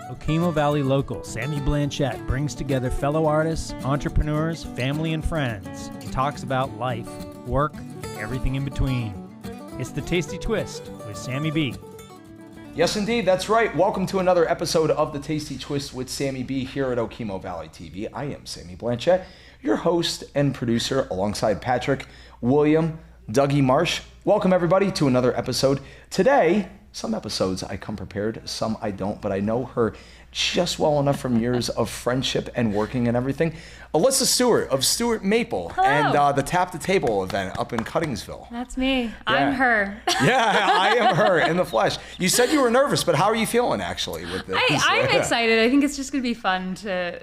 Okemo Valley local Sammy Blanchette brings together fellow artists, entrepreneurs, family, and friends and talks about life, work, and everything in between. It's The Tasty Twist with Sammy B. Yes, indeed. That's right. Welcome to another episode of The Tasty Twist with Sammy B here at Okemo Valley TV. I am Sammy Blanchette, your host and producer, alongside Patrick, William, Dougie Marsh. Welcome, everybody, to another episode. Today, some episodes I come prepared, some I don't, but I know her just well enough from years of friendship and working and everything. Alyssa Stewart of Stewart Maple. Hello. And the Tap the Table event up in Cuttingsville. That's me. I'm her. Yeah, I am her in the flesh. You said you were nervous, but how are you feeling actually with this? I'm excited. I think it's just going to be fun to,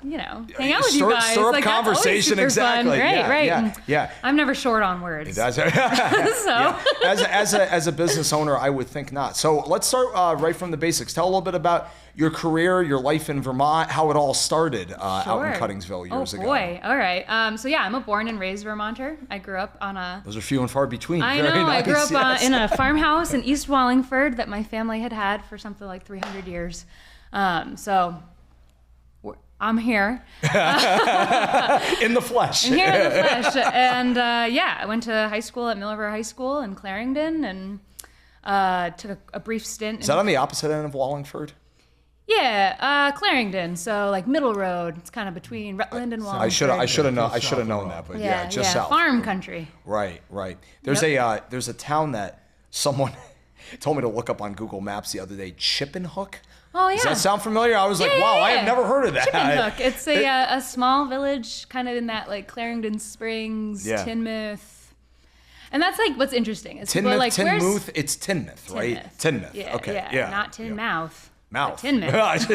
hang out with you guys. Stir up that's conversation, always super exactly. Fun. Right. Yeah. I'm never short on words. That's so. Yeah. As a business owner, I would think not. So let's start right from the basics. Tell a little bit about your career, your life in Vermont, how it all started out in Cuttingsville years ago. Oh boy. All right. I'm a born and raised Vermonter. I grew up on a... Those are few and far between. I Very know. nice. I grew up in a farmhouse in East Wallingford that my family had for something like 300 years. I'm here. In the flesh. I'm here in the flesh. And I went to high school at Mill River High School in Clarendon and took a brief stint. Is that on the opposite end of Wallingford? Yeah, Clarendon. So like Middle Road. It's kind of between Rutland and Wallingford. I should have known that, but just south. Farm country. Right. There's a town that someone told me to look up on Google Maps the other day, Chippenhook. Oh, yeah. Does that sound familiar? I was like, wow, I have never heard of that. Chippenhook. It's a small village kind of in that like Clarendon Springs, Tinmouth. And that's like what's interesting. Is people are like, Tinmouth, it's Tinmouth, right? Tinmouth. Yeah, Okay. Yeah. Not Tinmouth. Mouth. Tinmouth.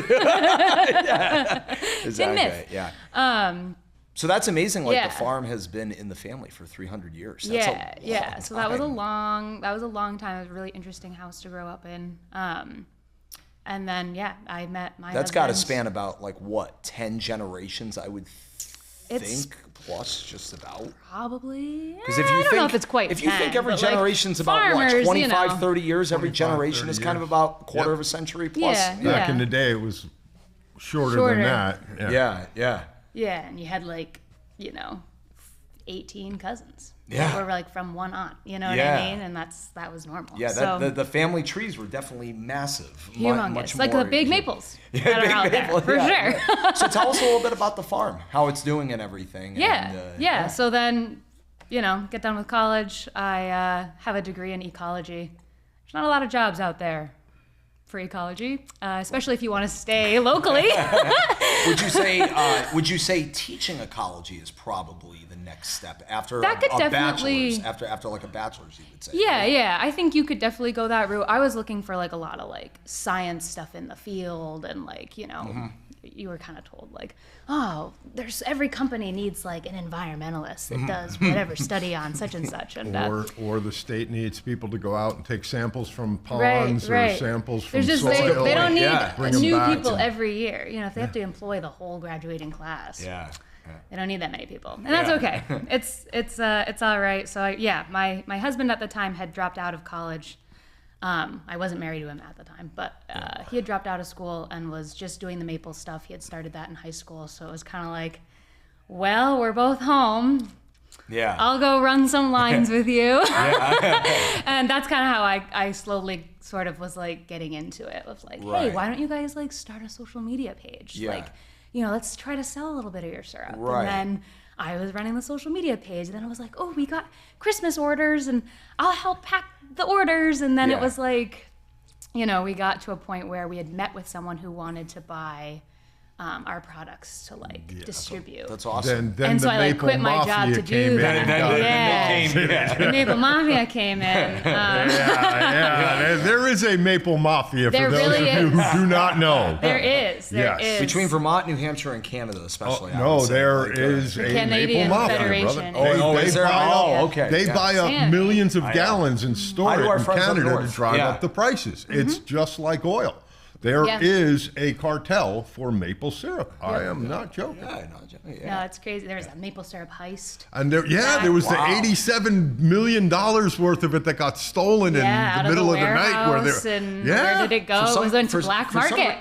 Exactly. Tinmouth. Yeah. So that's amazing. Like the farm has been in the family for 300 years. That's So that was a long time. It was a really interesting house to grow up in. And then, I met my husband. That's got to span about 10 generations, I would think, plus just about. Probably. Because I don't know if it's quite If you think every generation's about farmers, 25, 30 years, every generation is kind of about a quarter of a century plus. Back in the day, it was shorter than that. Yeah. Yeah, and you had 18 cousins. Yeah. That were from one aunt, you know what I mean? And that was normal. Yeah, the family trees were definitely massive. Humongous. Much like more, the big maples big that are out maple, there, for sure. So tell us a little bit about the farm, how it's doing and everything. Yeah. So then, get done with college. I have a degree in ecology. There's not a lot of jobs out there for ecology, especially if you want to stay locally. Would you say teaching ecology is probably the next step after that could definitely bachelor's, after a bachelor's, you would say? Yeah. I think you could definitely go that route. I was looking for a lot of science stuff in the field and you were kind of told there's every company needs an environmentalist that does whatever study on such and such, and or the state needs people to go out and take samples from ponds or samples from soil. They don't need new people and every year. If they have to employ the whole graduating class. They don't need that many people, and that's okay. It's all right. So my husband at the time had dropped out of college. I wasn't married to him at the time, but he had dropped out of school and was just doing the maple stuff. He had started that in high school, so it was kind of well, we're both home. Yeah. I'll go run some lines with you. And that's kind of how I slowly sort of was getting into it. Of hey, why don't you guys start a social media page? Let's try to sell a little bit of your syrup. Right. And then I was running the social media page, and then I was oh, we got Christmas orders, and I'll help pack the orders. And then it was we got to a point where we had met with someone who wanted to buy our products to distribute. That's awesome. Then and so the I quit my job to do that. The Maple Mafia came in. There is a Maple Mafia for there those really of you who do not know. There is. Between Vermont, New Hampshire, and Canada, especially. There is a Canadian Maple Mafia, Federation. brother. Is there? Okay. They buy up millions of gallons and store it in Canada to drive up the prices. It's just like oil. There is a cartel for maple syrup. I am not joking. Yeah, not joking. No, it's crazy. There was a maple syrup heist. And there was the $87 million worth of it that got stolen in the middle of the night. Where did it go? It was into black market.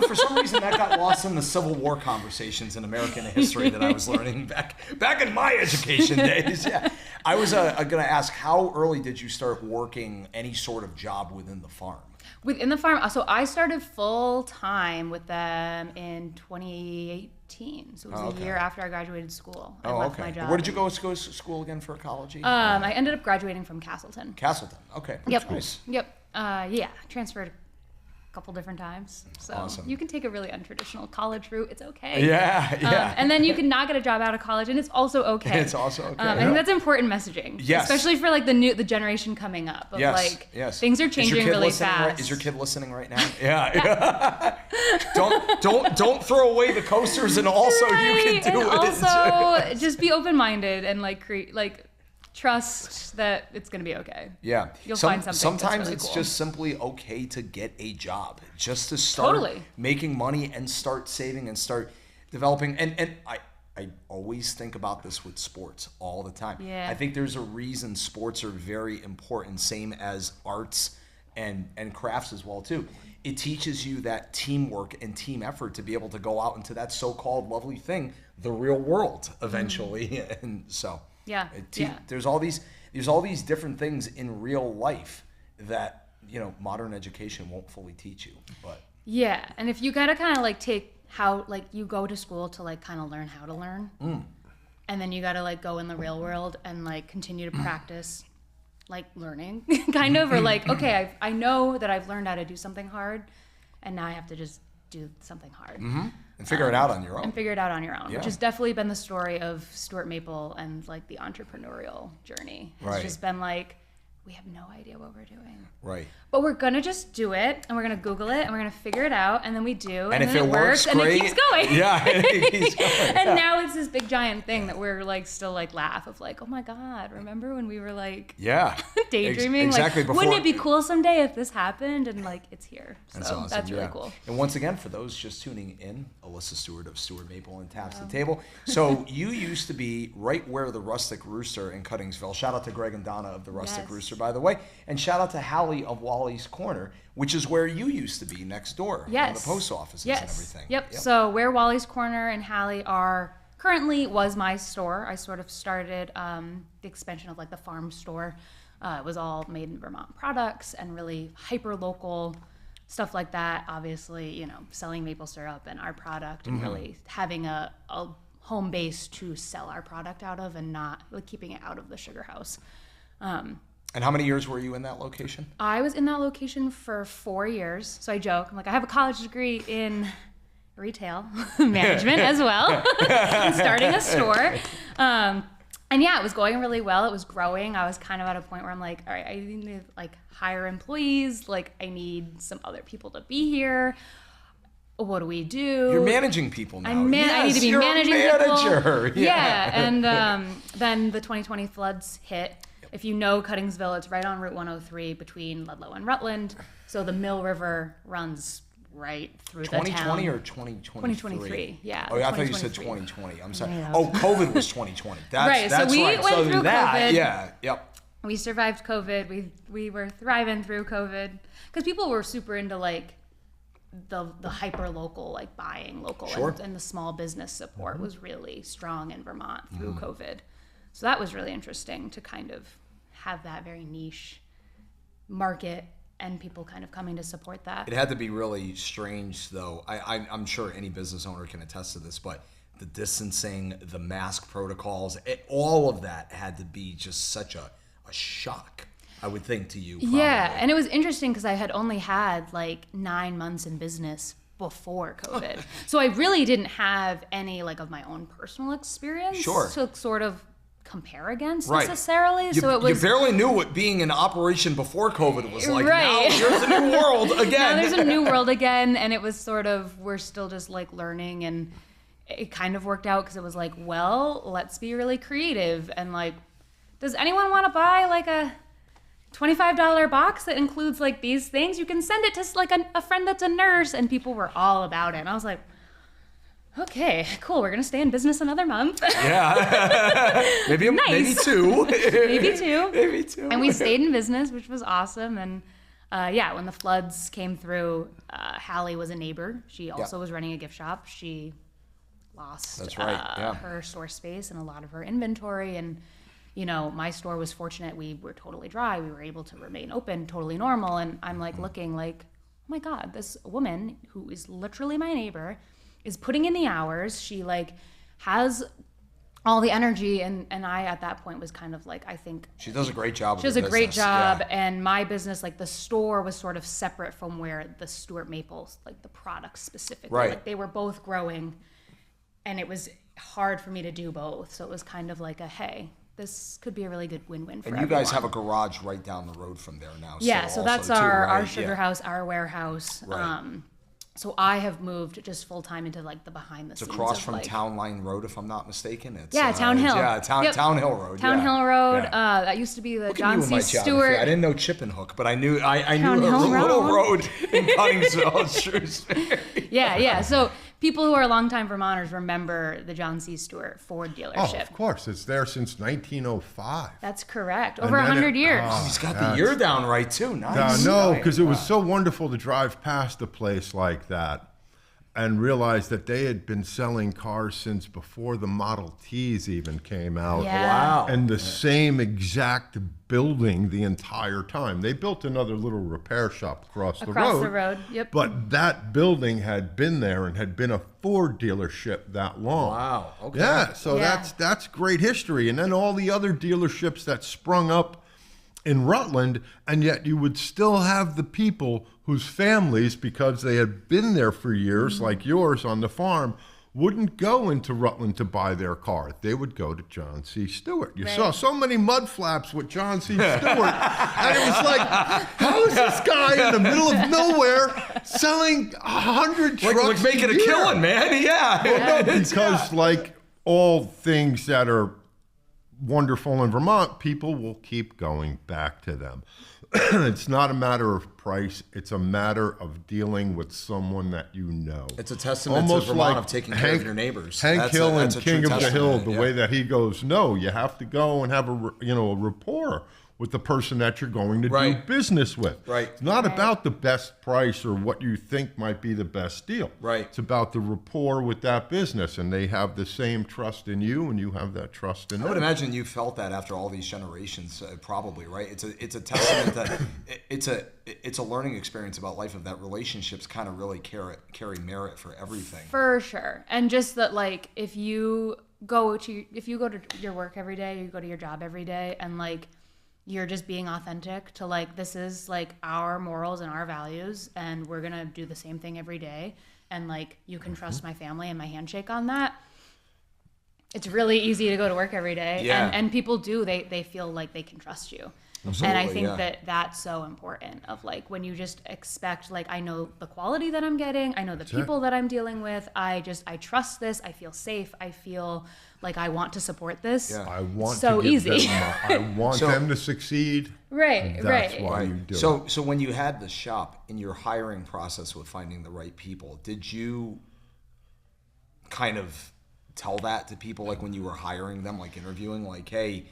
For some reason that got lost in the Civil War conversations in American history that I was learning back in my education days. Yeah, I was going to ask, how early did you start working any sort of job within the farm? Within the farm, so I started full time with them in 2018. So it was a year after I graduated school. I left my job. Where did you go to school again for college? I ended up graduating from Castleton. Castleton, okay. Yep. Nice. Yep. Transferred a couple different times. So awesome. You can take a really untraditional college route. It's okay. Yeah. And then you can not get a job out of college, and it's also okay. It's also okay. I think that's important messaging. Yes. Especially for like the generation coming up. Of Yes. Things are changing really fast. Is your kid listening right now? Yeah. Don't throw away the coasters, and also you can do it. Also, just be open-minded and trust that it's going to be okay. Yeah. You'll find something. Sometimes really it's cool. just simply okay to get a job, just to start making money and start saving and start developing. And I always think about this with sports all the time. Yeah. I think there's a reason sports are very important, same as arts and crafts as well too. It teaches you that teamwork and team effort to be able to go out into that so-called lovely thing, the real world, eventually. Mm-hmm. And so there's all these different things in real life that modern education won't fully teach you. But and if you gotta kind of take how you go to school to kind of learn how to learn, and then you gotta go in the real world and continue to practice learning kind of, or okay, I know that I've learned how to do something hard, and now I have to just do something hard. Mm-hmm. And figure it out on your own. Which has definitely been the story of Stewart Maple and the entrepreneurial journey. It's just been we have no idea what we're doing. Right. But we're going to just do it, and we're going to Google it, and we're going to figure it out, and then we do, and then if it works, and it keeps going. Yeah, it keeps going. And now it's this big giant thing that we're still laugh of oh my God, remember when we were daydreaming? Exactly. Wouldn't it be cool someday if this happened? And it's here. So that's awesome. That's really cool. And once again, for those just tuning in, Alyssa Stewart of Stewart Maple and Taps the Table. So you used to be right where the Rustic Rooster in Cuttingsville. Shout out to Greg and Donna of the Rustic Rooster, by the way. And shout out to Hallie of Wally's Corner, which is where you used to be next door. Yes. The post offices and everything. Yep. So where Wally's Corner and Hallie are currently was my store. I sort of started the expansion of the farm store. It was all made in Vermont products and really hyper local stuff like that. Obviously, selling maple syrup and our product, and really having a home base to sell our product out of, and not keeping it out of the sugar house. And how many years were you in that location? I was in that location for 4 years. So I joke, I'm I have a college degree in retail management as well, and starting a store. And it was going really well. It was growing. I was kind of at a point where I'm all right, I need to hire employees. I need some other people to be here. What do we do? You're managing people now. I need to be managing manager. people. Yeah. And then the 2020 floods hit. If you know Cuttingsville, it's right on Route 103 between Ludlow and Rutland. So the Mill River runs right through the town. 2020 or 2023? 2023, yeah. Oh, I thought you said 2020. I'm sorry. Yeah. Oh, COVID was 2020. That's so we right. went through COVID. Yeah, yep. We survived COVID. We were thriving through COVID. Because people were super into the hyper local, buying local, and the small business support was really strong in Vermont through COVID. So that was really interesting to kind of have that very niche market and people kind of coming to support that. It had to be really strange, though. I'm sure any business owner can attest to this, but the distancing, the mask protocols, all of that had to be just such a shock, I would think, to you. Probably. Yeah, and it was interesting because I had only had 9 months in business before COVID. So I really didn't have any of my own personal experience to sort of compare against necessarily. So it was, you barely knew what being in operation before COVID was like. Right. Now there's a new world again. Now there's a new world again, and it was sort of, we're still just learning, and it kind of worked out because it was let's be really creative, and does anyone want to buy $25 box that includes like these things. You can send it to like a friend that's a nurse, and people were all about it. And I was like, okay, cool. We're gonna stay in business another month. Yeah, maybe two. Maybe two. Maybe two. And we stayed in business, which was awesome. And when the floods came through, Hallie was a neighbor. She also was running a gift shop. She lost her store space and a lot of her inventory. And my store was fortunate. We were totally dry. We were able to remain open, totally normal. And I'm like looking like, oh my God, this woman who is literally my neighbor is putting in the hours. She like has all the energy, and I at that point was kind of like, I think she does a great job. She does a great job, and my business, like the store, was sort of separate from where the Stewart Maple, like the products specifically, like they were both growing, and it was hard for me to do both. So it was kind of like a hey, this could be a really good win-win for everyone. And you guys have a garage right down the road from there now. Yeah, so that's our sugar house, our warehouse. Right. So I have moved just full time into like the behind the scenes. It's across from Town Line Road, if I'm not mistaken. It's, Town Hill. Town Hill Road. Town Hill Road. That used to be the John C. Stewart. I didn't know Chippenhook, but I knew a little road in Cuttingsville, Shrewsbury. Yeah. So people who are longtime Vermonters remember the John C. Stewart Ford dealership. Oh, of course. It's there since 1905. That's correct. Over 100 years. Oh, he's got the year down right, too. Nice. No, because it was so wonderful to drive past a place like that and realize that they had been selling cars since before the Model Ts even came out. Yeah. Wow. And the same exact building the entire time. They built another little repair shop across the road. Across the road, yep. But that building had been there and had been a Ford dealership that long. Wow. Okay. Yeah, so that's great history. And then all the other dealerships that sprung up in Rutland, and yet you would still have the people whose families, because they had been there for years, like yours on the farm, wouldn't go into Rutland to buy their car. They would go to John C. Stewart. You saw so many mud flaps with John C. Stewart, and it was like, how is this guy in the middle of nowhere selling 100 trucks like making a killing, man? Yeah. Well, no, because like all things that are wonderful in Vermont, people will keep going back to them. It's not a matter of price. It's a matter of dealing with someone that you know. It's a testament to Vermont of taking care of your neighbors. Hank Hill and King of the Hill, the way that he goes, no, you have to go and have a rapport with the person that you're going to do business with. Right. It's not about the best price or what you think might be the best deal. Right. It's about the rapport with that business, and they have the same trust in you, and you have that trust in them. I would imagine you felt that after all these generations, probably, right? It's a testament that it's a learning experience about life, of that relationships kind of really carry merit for everything. For sure. And just that, like, if you go to your work every day, you go to your job every day, and like you're just being authentic to like, this is like our morals and our values, and we're gonna do the same thing every day, and like you can trust my family and my handshake on that. It's really easy to go to work every day, and people do, they feel like they can trust you. Absolutely, and I think that's so important, of like when you just expect, like, I know the quality that I'm getting, I know the people that I'm dealing with, I trust this, I feel safe, I feel like I want to support this. Yeah. I want so to give easy. I want them to succeed. Right, That's why you do it. So when you had the shop, in your hiring process with finding the right people, did you kind of tell that to people, like when you were hiring them, like interviewing, like, hey,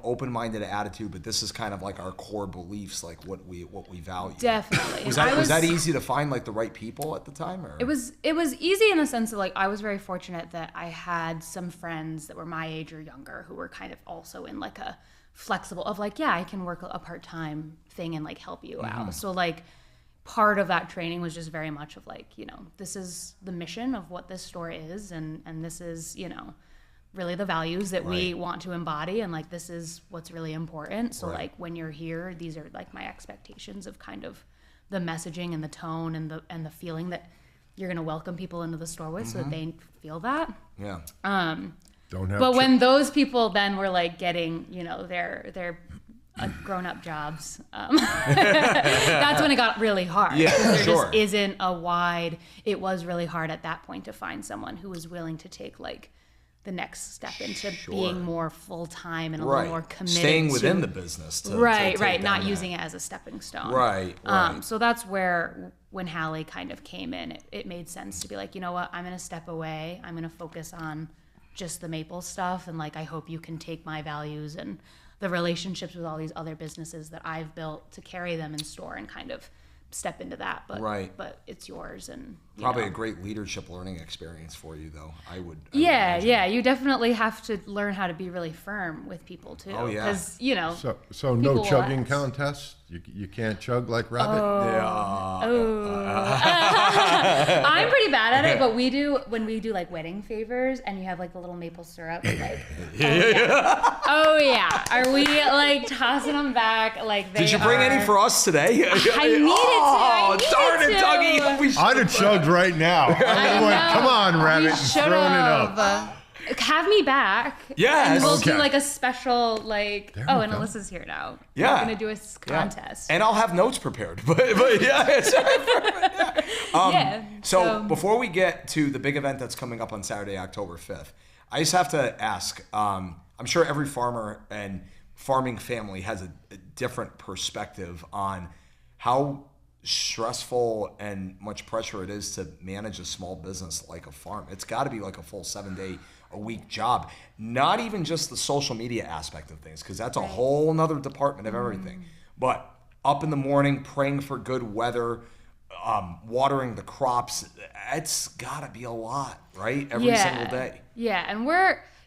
open-minded attitude, but this is kind of like our core beliefs, like what we value. Definitely. Was that easy to find, like the right people at the time? Or? It was easy in the sense of like, I was very fortunate that I had some friends that were my age or younger who were kind of also in like a flexible of like, I can work a part-time thing and like help you out. So like part of that training was just very much of like, this is the mission of what this store is, and this is, really the values that we want to embody, and like this is what's really important. So like when you're here, these are like my expectations of kind of the messaging and the tone and the feeling that you're gonna welcome people into the store with, so that they feel that. Yeah. But when those people then were like getting, their grown-up jobs, that's when it got really hard. Yeah, there just isn't it was really hard at that point to find someone who was willing to take like the next step into being more full-time and a little more committed. Staying within the business. Right. Not using it as a stepping stone. Right. So that's where, when Hallie kind of came in, it made sense to be like, you know what, I'm going to step away. I'm going to focus on just the maple stuff. And like, I hope you can take my values and the relationships with all these other businesses that I've built to carry them in store and kind of step into that, but it's yours. And probably a great leadership learning experience for you, though. I would you definitely have to learn how to be really firm with people too. Oh yeah, because so no chugging contests. You can't chug like rabbit. I'm pretty bad at it, but when we do like wedding favors and you have like the little maple syrup, like oh yeah, are we like tossing them back like they? Did you bring any for us today? I needed to. Darn it, Dougie! I'd have chugged right now. I'm like, come on, rabbit, and thrown it up. Have me back. Yeah, and we'll do like a special like. And Alyssa's here now. Yeah, we're gonna do a contest, and I'll have notes prepared. But So before we get to the big event that's coming up on Saturday, October 5th, I just have to ask. I'm sure every farmer and farming family has a different perspective on how stressful and much pressure it is to manage a small business like a farm. It's got to be like a full 7-day-a-week job. Not even just the social media aspect of things, because that's a whole nother department of everything. But up in the morning, praying for good weather, watering the crops, it's got to be a lot, right? Every single day. Yeah, and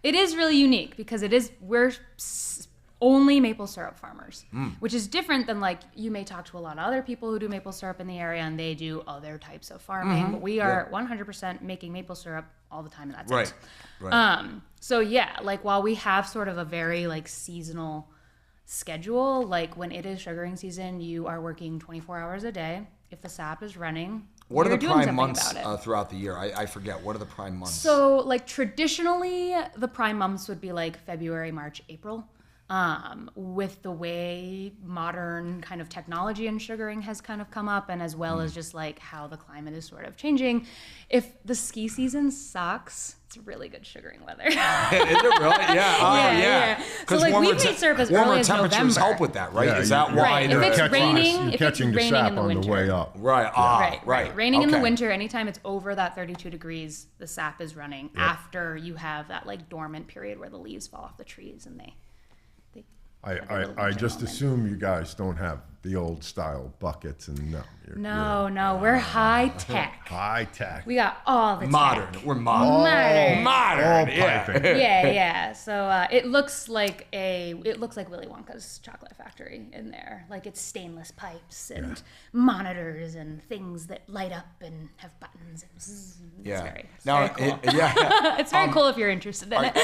it is really unique because we're only maple syrup farmers, which is different than like you may talk to a lot of other people who do maple syrup in the area and they do other types of farming, but we are 100% making maple syrup all the time, and that's it. Right. So yeah, like while we have sort of a very like seasonal schedule, like when it is sugaring season, you are working 24 hours a day. If the sap is running, what are the prime months throughout the year? I forget. What are the prime months? So like traditionally, the prime months would be like February, March, April. With the way modern kind of technology and sugaring has kind of come up, and as well as just like how the climate is sort of changing. If the ski season sucks, it's really good sugaring weather. Is it really? Yeah. So like we made syrup as early as November. Warmer temperatures help with that, right? Yeah, Is that why? Right. If it's raining, you're catching the sap in the on winter. the way up. Right. Raining in the winter, anytime it's over that 32 degrees, the sap is running after you have that like dormant period where the leaves fall off the trees and they I just assume you guys don't have the old style buckets and no, we're high tech. High tech. We got all the modern. Tech. We're modern. Modern. All piping. Yeah. So it looks like Willy Wonka's chocolate factory in there. Like it's stainless pipes and monitors and things that light up and have buttons. And it's very cool. It's very cool if you're interested in it.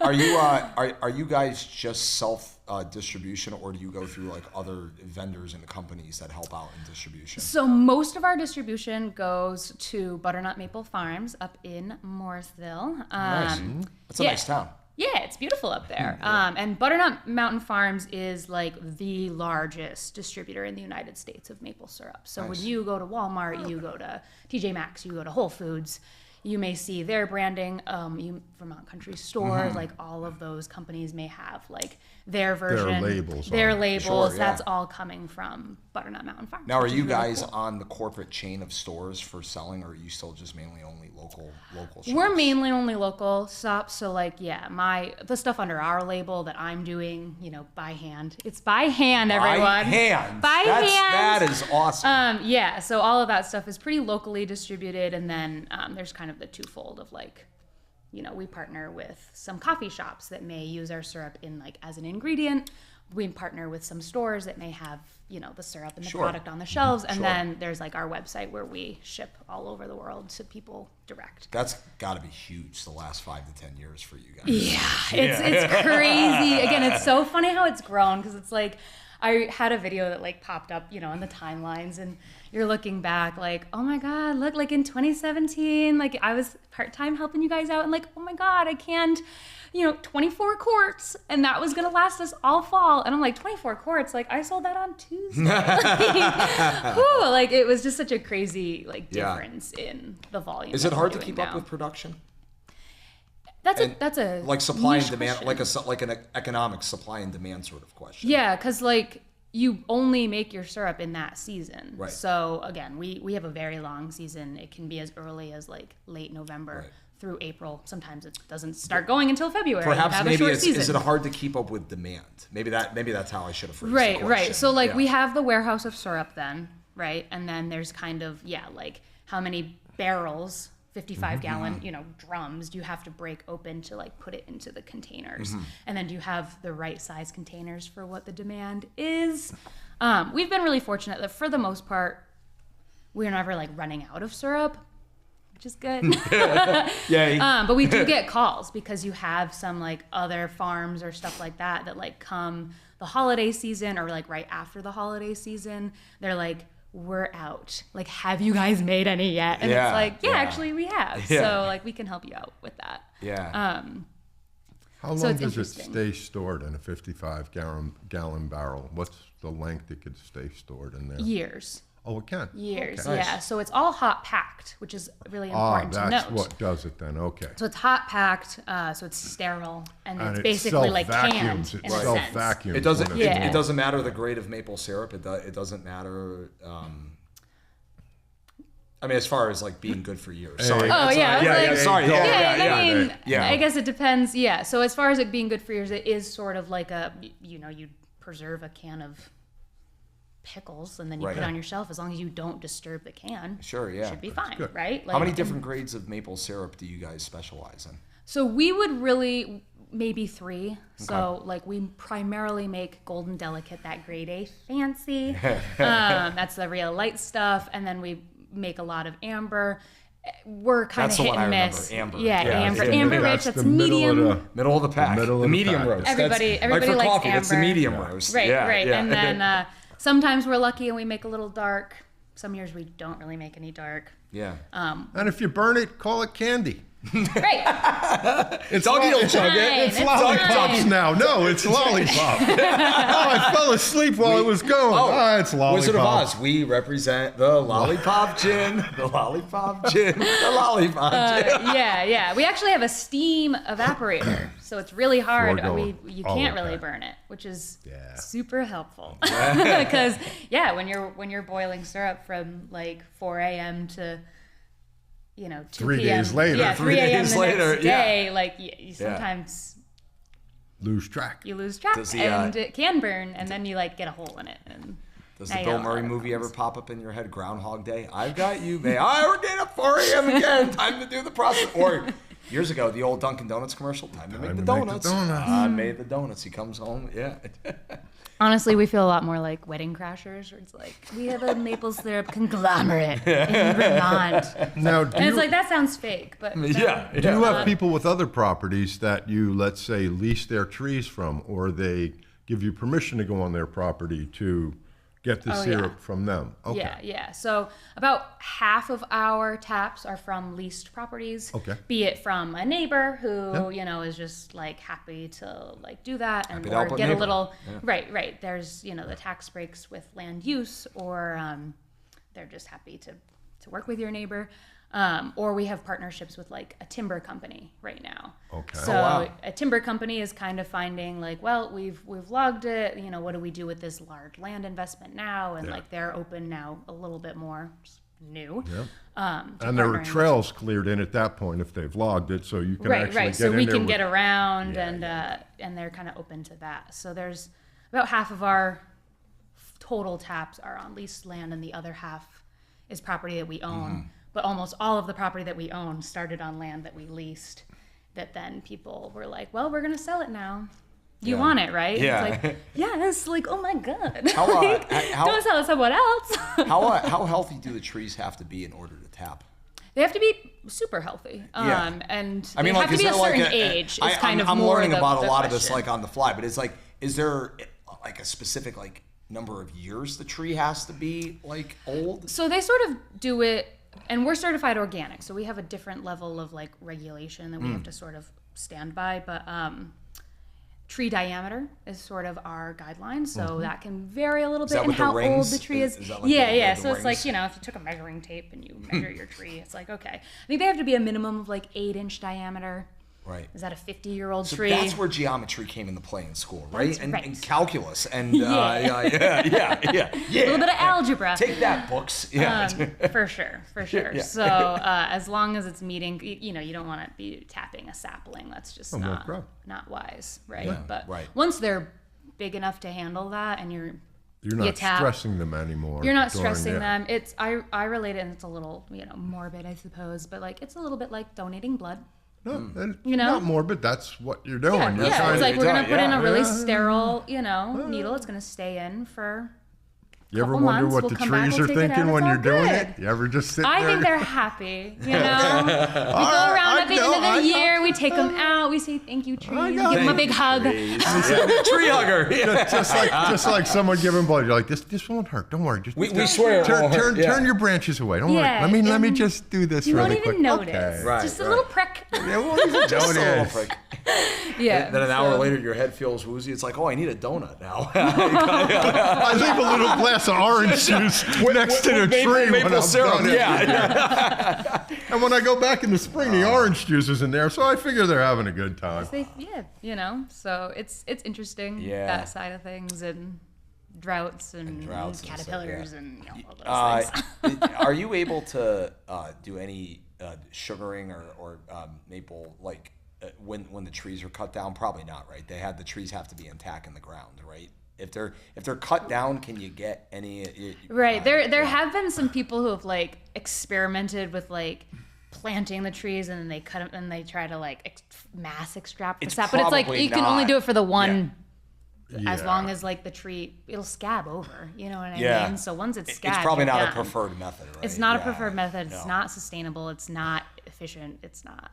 Are you guys just self distribution, or do you go through like other vendors and companies that help out in distribution? So most of our distribution goes to Butternut Maple Farms up in Morrisville. Nice. That's a nice town. Yeah, it's beautiful up there. And Butternut Mountain Farms is like the largest distributor in the United States of maple syrup. So when you go to Walmart, you go to TJ Maxx, you go to Whole Foods, you may see their branding, Vermont Country Store, like all of those companies may have like their version. Their labels. Sure, that's all coming from Butternut Mountain Farms. Now, are you guys on the corporate chain of stores for selling, or are you still just mainly only local shops? We're mainly only local shops. So like, the stuff under our label that I'm doing, by hand. It's by hand, everyone. By hand. That is awesome. So all of that stuff is pretty locally distributed, and then there's kind of the twofold of like, we partner with some coffee shops that may use our syrup in like as an ingredient. We partner with some stores that may have, the syrup and the product on the shelves. And then there's like our website where we ship all over the world to people direct. That's got to be huge the last 5 to 10 years for you guys. It's crazy. Again, it's so funny how it's grown, because it's like, I had a video that like popped up, in the timelines, and you're looking back like, oh my God, look, like in 2017, like I was part-time helping you guys out, and like, oh my God, I canned, 24 quarts, and that was gonna last us all fall. And I'm like, 24 quarts, like I sold that on Tuesday. Like it was just such a crazy like difference in the volume. Is it hard to keep up with production? That's a like supply and niche demand, question. like an economic supply and demand sort of question. Yeah, because like you only make your syrup in that season. Right. So again, we have a very long season. It can be as early as like late November through April. Sometimes it doesn't start going until February. Perhaps maybe is it season. hard to keep up with demand? Maybe that's how I should have phrased Right, the question. right. So like we have the warehouse of syrup then, right? And then there's kind of like how many barrels, 55 gallon, drums do you have to break open to like put it into the containers? And then do you have the right size containers for what the demand is? We've been really fortunate that for the most part, we're never like running out of syrup, which is good. But we do get calls because you have some like other farms or stuff like that like come the holiday season or like right after the holiday season. They're like, we're out. Like, have you guys made any yet? And it's like, actually we have. Yeah. So like we can help you out with that. Yeah. How long does it stay stored in a 55 gallon barrel? What's the length it could stay stored in there? Years. Oh, it can? Years, Okay. yeah. So it's all hot packed, which is really important to note. That's what does it then, okay. So it's hot packed, so it's sterile, and it's basically like canned in a sense. Self-vacuums. It doesn't matter the grade of maple syrup. It doesn't matter. I mean, as far as like being good for years. Sorry. Oh yeah. Sorry. I guess it depends. Yeah. So as far as it being good for years, it is sort of like you preserve a can of pickles and then you put it on your shelf. As long as you don't disturb the can, sure, yeah, it should be fine, right? Like, how many different grades of maple syrup do you guys specialize in? So we would really maybe 3. Okay. So like we primarily make Golden Delicate, that grade A fancy. That's the real light stuff, and then we make a lot Amber. We're kind of hit and miss. Amber. Amber rich. That's medium. Middle of the pack. The medium roast. Everybody like for likes coffee, amber. That's the medium roast. Right. And then sometimes we're lucky and we make a little dark. Some years we don't really make any dark. Yeah. And if you burn it, call it candy. Right. It's Dougie will chug it. It's lollipops now. No, it's lollipop. I fell asleep while it was going. It's lollipop. Wizard of Oz. We represent the lollipop gin. The lollipop gin. The lollipop gin. Yeah. We actually have a steam evaporator, so it's really hard. You can't really burn it, which is super helpful. Because when you're boiling syrup from like 4 a.m. to 2 3 p.m. days later. Yeah, 3 a.m. the next day. Like you sometimes lose track. You lose track, and it can burn, and then you like get a hole in it. And does the Bill Murray movie ever pop up in your head? Groundhog Day. I've got you, man. We're getting up 4 a.m. again. Time to do the process. Or years ago, the old Dunkin' Donuts commercial. Time to make the donuts. I made the donuts. He comes home. Yeah. Honestly, we feel a lot more like Wedding Crashers, where it's like, we have a maple syrup conglomerate in Vermont. Now, and it's like, that sounds fake, but... Do you have people with other properties that you, let's say, lease their trees from, or they give you permission to go on their property to get the syrup from them? Okay. Yeah. So about half of our taps are from leased properties. Okay. Be it from a neighbor who, is just like happy to like do that and or get a little right. There's, the tax breaks with land use, or they're just happy to work with your neighbor. Or we have partnerships with like a timber company right now. Okay. So a timber company is kind of finding like, well, we've logged it. What do we do with this large land investment now? And like they're open now a little bit more new. Yeah. And there are trails cleared in at that point if they've logged it, so you can actually get in there. So we can get around, and they're kind of open to that. So there's about half of our total taps are on leased land, and the other half is property that we own. Mm-hmm. But almost all of the property that we own started on land that we leased, that then people were like, well, we're going to sell it now. You want it, right? Yeah. It's like, yes, like, oh my God. Don't sell it to someone else. How healthy do the trees have to be in order to tap? They have to be super healthy. And they have to be a certain age. I'm learning about a lot of this like on the fly, but it's like, is there like a specific like number of years the tree has to be like old? So they sort of do it. And we're certified organic, so we have a different level of like regulation that we have to sort of stand by. But tree diameter is sort of our guideline, so that can vary a little bit in how old the tree is. Is that like the so it's like, if you took a measuring tape and you measure your tree, it's like, okay, I think they have to be a minimum of like 8-inch diameter. Right. Is that a 50-year-old So tree? that's where geometry came into play in school, right? That's right. And calculus and Yeah. yeah. A little bit of algebra. Take that, books. Yeah. For sure. Yeah. So as long as it's meeting, you don't want to be tapping a sapling. That's just not wise, right? Yeah, but right. once they're big enough to handle that, and You're not stressing them anymore. You're not stressing them. It's I relate it, and it's a little morbid, I suppose, but like it's a little bit like donating blood. No, not morbid. That's what you're doing. Yeah. It's like we're gonna put in a really sterile, needle. It's gonna stay in for. You ever wonder what the trees are thinking when you're doing it? You ever just sit there? I think they're happy. We go around at the end of the year, we take them out, we say thank you, trees, give them a big hug. Tree hugger. Just like someone giving blood. You're like, this won't hurt. Don't worry. Just We swear it won't hurt. Turn your branches away. Don't worry. Let me just do this really quick. You won't even notice. Okay. Right, just a little prick. Yeah, well, just a little prick. Yeah. Then an hour later, your head feels woozy. It's like, oh, I need a donut now. I leave a little glass of orange juice next to the tree when I'm syrup. done. Yeah. And when I go back in the spring, the orange juice is in there, so I figure they're having a good time. So it's interesting that side of things and droughts and caterpillars and all those things. Are you able to do any sugaring or maple when the trees are cut down? Probably not, right? The trees have to be intact in the ground, right? If they're cut down, can you get any? Right. There have been some people who have experimented with planting the trees, and then they cut them and they try to mass extract the sap. But it's you can only do it for the one. Yeah. As long as the tree, it'll scab over. You know what I mean? So once it's scabbed, it's probably not done. a preferred method, right? It's not a preferred method. It's not sustainable. It's not efficient. It's not.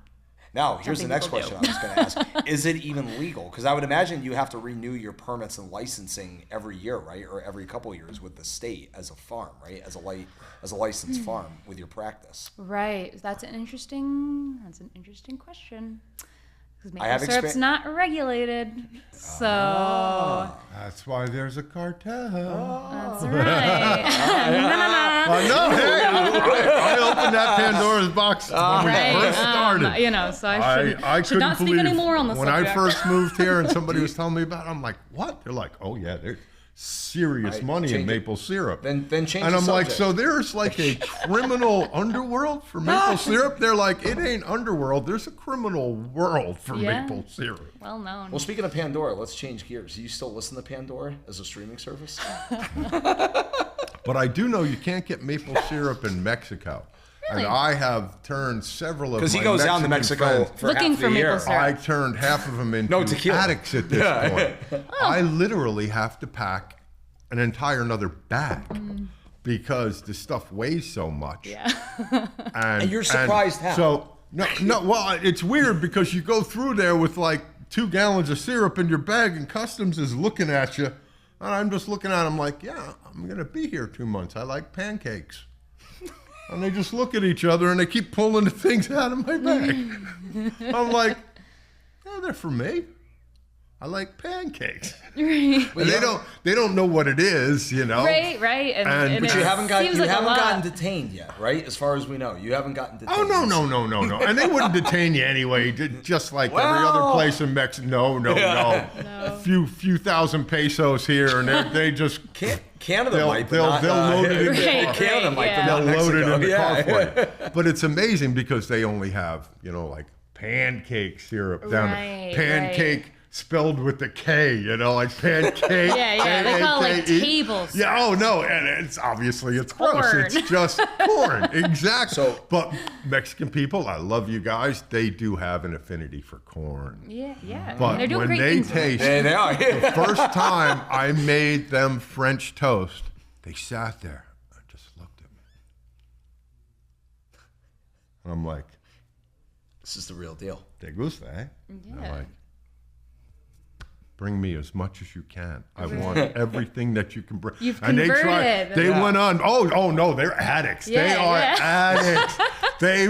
Now, here's the next question I was going to ask. Is it even legal? Because I would imagine you have to renew your permits and licensing every year, right? Or every couple of years with the state as a farm, right? As a licensed farm with your practice. Right. That's an interesting question. Because maple syrup's not regulated, so that's why there's a cartel. That's right. I opened that Pandora's box when we first started. So I should not speak anymore on the subject. When I first moved here and somebody was telling me about it, I'm like, what? They're like, oh yeah, there's serious money in maple syrup. Then change and I'm like, so there's a criminal underworld for maple syrup? They're like, it ain't underworld. There's a criminal world for maple syrup. Well known. Well, speaking of Pandora, let's change gears. Do you still listen to Pandora as a streaming service? But I do know you can't get maple syrup in Mexico. Really? And I have turned several of my Because he goes down to Mexico friends, for looking half for the year. maple syrup. I turned half of them into addicts at this point. I literally have to pack an entire another bag because the stuff weighs so much. Yeah. And you're surprised how. So, well, it's weird because you go through there with 2 gallons of syrup in your bag and customs is looking at you. And I'm just looking at them like, yeah, I'm going to be here 2 months. I like pancakes. And they just look at each other and they keep pulling the things out of my bag. I'm like, yeah, they're for me. I like pancakes. Right. And they don't know what it is, Right. But you haven't gotten detained yet, right? As far as we know, you haven't gotten detained. Oh no. And they wouldn't detain you anyway, just like every other place in Mexico. No. A few thousand pesos here, and they just Canada might, they'll load it in Canada might, they'll load it in the car for you. But it's amazing because they only have pancake syrup down there. Pancake spelled with the K, pancake. Yeah. They call it tables. Yeah. Oh no, and it's gross. Corn. It's just corn. Exactly. But Mexican people, I love you guys. They do have an affinity for corn. Yeah. But they're doing when great they things taste, they are. the first time I made them French toast, they sat there and just looked at me. And I'm like, this is the real deal. "Te gusta, eh?" Yeah. I'm like, bring me as much as you can. I want everything that you can bring. You've and converted. They went on. Oh no, they're addicts. They are addicts. They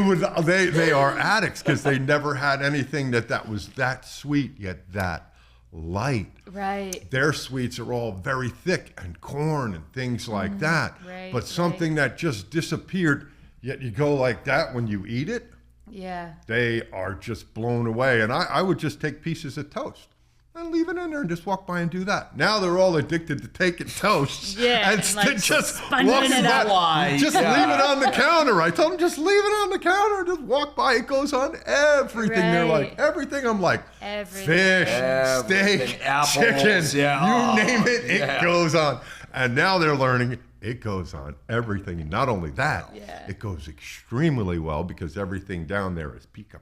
are addicts because they never had anything that was that sweet yet that light. Right. Their sweets are all very thick and corn and things like that. Right, but something that just disappeared, yet you go like that when you eat it. Yeah. They are just blown away. And I would just take pieces of toast and leave it in there and just walk by and do that. Now they're all addicted to taking toast. Yeah, and like just sponging walking it by. up. Just leave it on the counter. I told them, just leave it on the counter. Just walk by. It goes on everything. They're like, Right. everything. I'm like, Everything. fish, Everything. steak, Apples, chicken, yeah. you name it, Yeah. it goes on. And now they're learning it goes on everything. And not only that, Yeah. it goes extremely well because everything down there is pica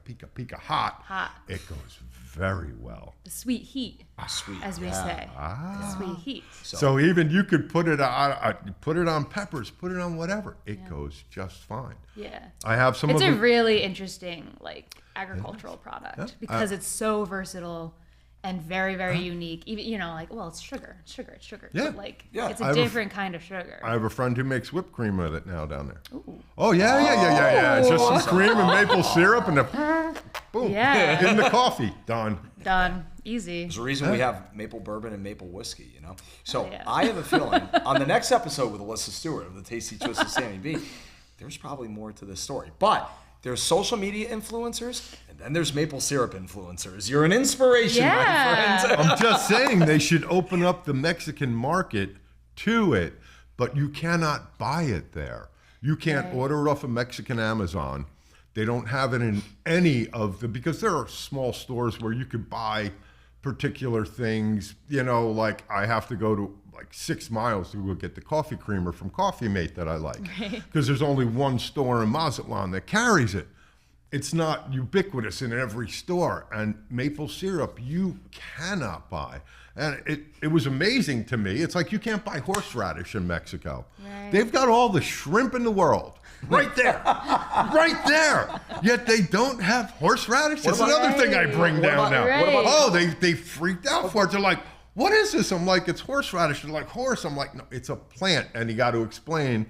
hot. Hot. It goes very well. The sweet heat, Sweet. as we say. The sweet heat. So even you could put it on peppers, put it on whatever. It goes just fine. Yeah. I have some It's of a them. really interesting because because it's so versatile and very, very unique. Even, it's sugar. Yeah. But like, Yeah. it's I a have a different kind of sugar. I have a friend who makes whipped cream with it now down there. Ooh. Oh yeah. It's just some cream and maple syrup and boom, Yeah. in the coffee, done. Done. Easy. There's a reason we have maple bourbon and maple whiskey, So Oh, yeah. I have a feeling on the next episode with Alyssa Stewart of the Tasty Twist with Sammy B, there's probably more to this story. But there's social media influencers, and then there's maple syrup influencers. You're an inspiration, my Yeah. friend. I'm just saying they should open up the Mexican market to it, but you cannot buy it there. You can't order it off of Mexican Amazon. They don't have it in any of the, because there are small stores where you could buy particular things, like I have to go to like 6 miles to go get the coffee creamer from Coffee Mate that I like. Because there's only one store in Mazatlan that carries it. It's not ubiquitous in every store. And maple syrup you cannot buy. And it was amazing to me. It's like you can't buy horseradish in Mexico. Right. They've got all the shrimp in the world. Right there. Right there. Yet they don't have horseradish. That's another thing I bring down now. Right. Oh, they freaked out for it. They're like, what is this? I'm like, it's horseradish. They're like, horse. I'm like, no, it's a plant. And you got to explain.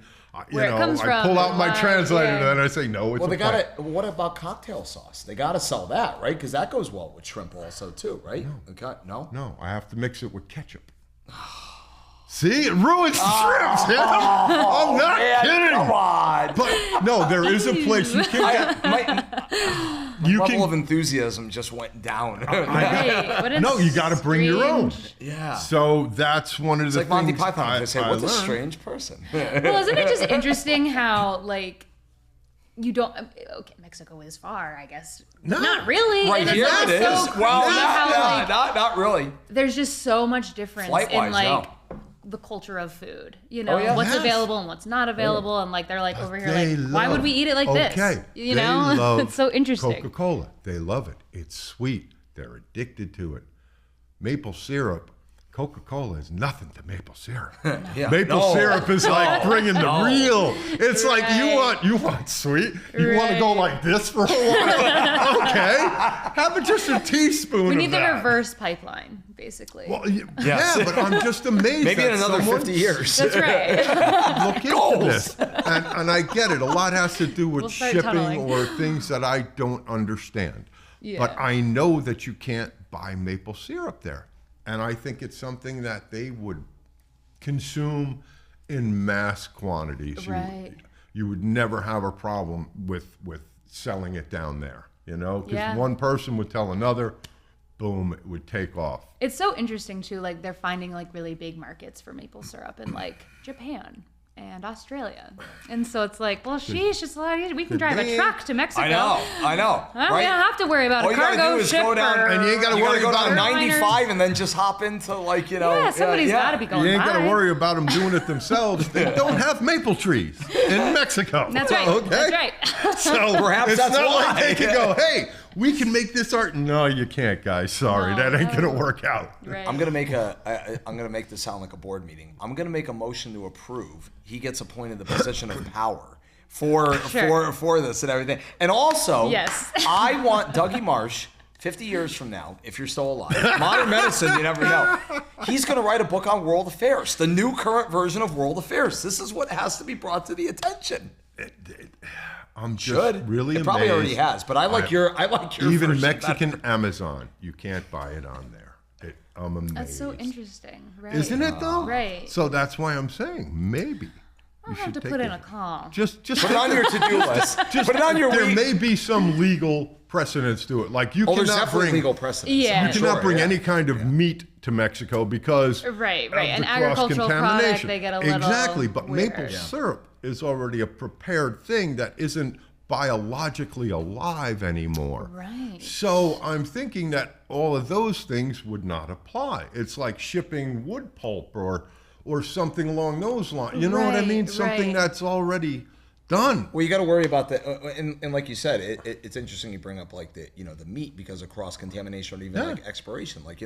Where it comes I from, pull out my why, translator yeah. and I say, no, it's Well, a they plant. got it. What about cocktail sauce? They got to sell that, right? Because that goes well with shrimp also, too, right? Okay. No? No, I have to mix it with ketchup. See, it ruins shrimp. I'm not kidding. Come on. But no, there is a place you can get. My level of enthusiasm just went down. Right. What a No, you got to bring your own. strange- Yeah. So that's one of It's the like Monty things Python. They say, I what's a learned. strange person? Well, isn't it just interesting how, you don't... Okay, Mexico is far, I guess. No. Not really. Right And here it's it not is. so Well, crazy how, not really. there's just so much difference Flight-wise, in, no. the culture of food. yeah. What's Yes. available and what's not available. And, they're, over here, They why would love- we eat it like okay, this? they love It's so interesting. Coca-Cola. They love it. It's sweet. They're addicted to it. Maple syrup. Coca-Cola is nothing to maple syrup. Yeah. Maple No. syrup is like bringing the real. It's like Right. you want sweet. You want to go Right. like this for a while. Okay, have it just a teaspoon. We of need the that. reverse pipeline, basically. Well, Yes. yeah, but I'm just amazed. Maybe in that another someone 50 years. That's right. look into this. And I get it. A lot has to do with We'll start shipping tunneling. or things that I don't understand. Yeah. But I know that you can't buy maple syrup there. And I think it's something that they would consume in mass quantities. Right. You would never have a problem with selling it down there, Because Yeah. one person would tell another, boom, it would take off. It's so interesting, too. They're finding, really big markets for maple syrup in, Japan and Australia. And so it's sheesh, it's a lot easier. We can drive a truck to Mexico. I know. Huh? Right? We don't have to worry about All a you gotta cargo do is ship go down, or... And you ain't gotta You worry gotta go down about 95 and then just hop into Yeah, somebody's got to be going You ain't by. got to worry about them doing it themselves. They don't have maple trees in Mexico. That's right. Okay? That's right. So Perhaps it's that's not why. like they can go, hey, we can make this art. No, you can't, guys. Sorry, No, that ain't no. gonna work out. Right. I'm gonna make this sound like a board meeting. I'm gonna make a motion to approve. He gets appointed the position of power for this and everything. And also, Yes. I want Dougie Marsh. 50 years from now, if you're still alive, modern medicine, you never know. He's going to write a book on world affairs, the new current version of world affairs. This is what has to be brought to the attention. I'm just Should really it probably already amazed. has, but I like your Even version Mexican better. Amazon, you can't buy it on there. I'm amazed. That's so interesting. Right. Isn't it though? Right. So that's why I'm saying maybe I'll have to put in a call. Just put it on your to-do list. Just put it on your There week. may be some legal precedence to it. Like you there's cannot definitely bring legal precedence. Yeah. you cannot bring any kind of meat to Mexico because Right. of An the agricultural product, cross-contamination. they get a little Exactly, but weird. maple syrup is already a prepared thing that isn't biologically alive anymore. Right. So I'm thinking that all of those things would not apply. It's like shipping wood pulp or something along those lines. You know what I mean? Something that's already done. Well, you got to worry about that, and like you said, it's interesting you bring up like the meat because of cross contamination or even like expiration. Like